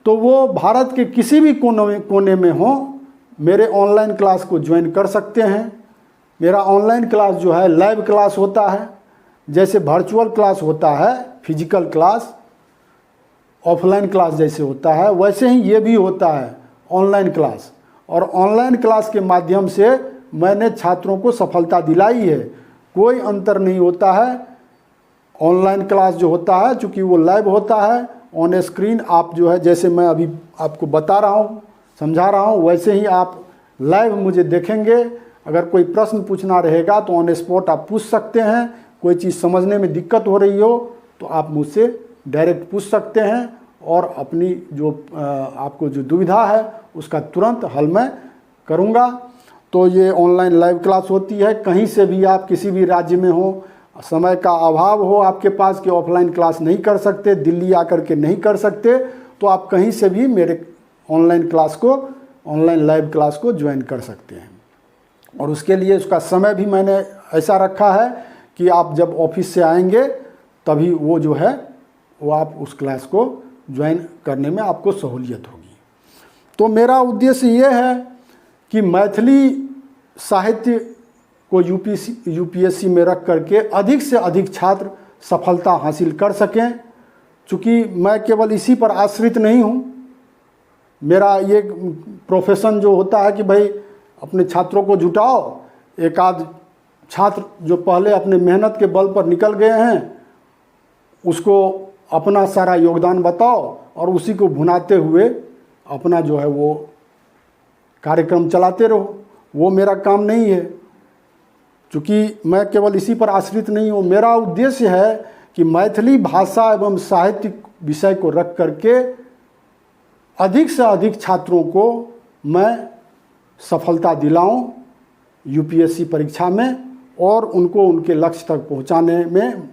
तो वो भारत के किसी भी कोने में हो, मेरे ऑनलाइन क्लास को ज्वाइन कर सकते हैं। मेरा ऑनलाइन क्लास जो है लाइव क्लास होता है। जैसे वर्चुअल क्लास होता है, फिजिकल क्लास, ऑफलाइन क्लास जैसे होता है, वैसे ही ये भी होता है ऑनलाइन क्लास। और ऑनलाइन क्लास के माध्यम से मैंने छात्रों को सफलता दिलाई है। कोई अंतर नहीं होता है। ऑनलाइन क्लास जो होता है, चूँकि वो लाइव होता है, ऑन स्क्रीन आप जो है, जैसे मैं अभी आपको बता रहा हूँ, समझा रहा हूँ, वैसे ही आप लाइव मुझे देखेंगे। अगर कोई प्रश्न पूछना रहेगा तो ऑन स्पॉट आप पूछ सकते हैं। कोई चीज़ समझने में दिक्कत हो रही हो तो आप मुझसे डायरेक्ट पूछ सकते हैं और अपनी जो आपको जो दुविधा है उसका तुरंत हल मैं करूँगा। तो ये ऑनलाइन लाइव क्लास होती है। कहीं से भी आप किसी भी राज्य में हो, समय का अभाव हो आपके पास कि ऑफलाइन क्लास नहीं कर सकते, दिल्ली आकर के नहीं कर सकते, तो आप कहीं से भी मेरे ऑनलाइन क्लास को, ऑनलाइन लाइव क्लास को ज्वाइन कर सकते हैं। और उसके लिए उसका समय भी मैंने ऐसा रखा है कि आप जब ऑफिस से आएंगे तभी वो जो है वो आप उस क्लास को ज्वाइन करने में आपको सहूलियत होगी। तो मेरा उद्देश्य ये है कि मैथिली साहित्य को यूपीएससी में रख करके अधिक से अधिक छात्र सफलता हासिल कर सकें। चूँकि मैं केवल इसी पर आश्रित नहीं हूँ। मेरा ये प्रोफेशन जो होता है कि भाई अपने छात्रों को जुटाओ, एक आध छात्र जो पहले अपने मेहनत के बल पर निकल गए हैं उसको अपना सारा योगदान बताओ और उसी को भुनाते हुए अपना जो है वो कार्यक्रम चलाते रहो। वो मेरा काम नहीं है। चूँकि मैं केवल इसी पर आश्रित नहीं हूँ। मेरा उद्देश्य है कि मैथिली भाषा एवं साहित्य विषय को रख करके अधिक से अधिक छात्रों को मैं सफलता दिलाऊं यूपीएससी परीक्षा में और उनको उनके लक्ष्य तक पहुंचाने में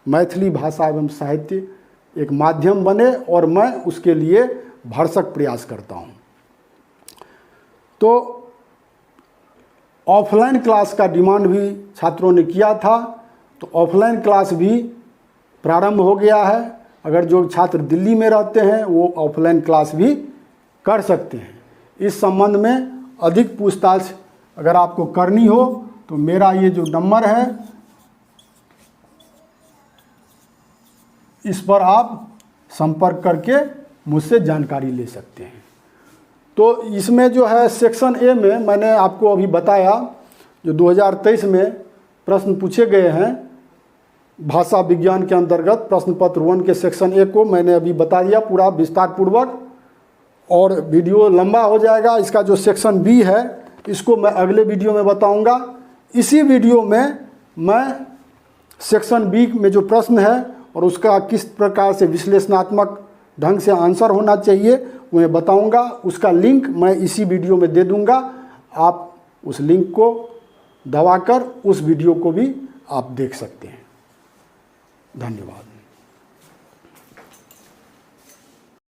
मैथिली भाषा एवं साहित्य एक माध्यम बने और मैं उसके लिए भरसक प्रयास करता हूं। तो ऑफलाइन क्लास का डिमांड भी छात्रों ने किया था, तो ऑफलाइन क्लास भी प्रारंभ हो गया है। अगर जो छात्र दिल्ली में रहते हैं वो ऑफलाइन क्लास भी कर सकते हैं। इस संबंध में अधिक पूछताछ अगर आपको करनी हो तो मेरा ये जो नंबर है इस पर आप संपर्क करके मुझसे जानकारी ले सकते हैं। तो इसमें जो है सेक्शन ए में मैंने आपको अभी बताया जो 2023 में प्रश्न पूछे गए हैं भाषा विज्ञान के अंतर्गत प्रश्न पत्र 1 के सेक्शन ए को मैंने अभी बता दिया पूरा विस्तार पूर्वक। और वीडियो लंबा हो जाएगा। इसका जो सेक्शन बी है इसको मैं अगले वीडियो में बताऊंगा। इसी वीडियो में मैं सेक्शन बी में जो प्रश्न है और उसका किस प्रकार से विश्लेषणात्मक ढंग से आंसर होना चाहिए वो मैं बताऊंगा। उसका लिंक मैं इसी वीडियो में दे दूंगा। आप उस लिंक को दबाकर उस वीडियो को भी आप देख सकते हैं। धन्यवाद।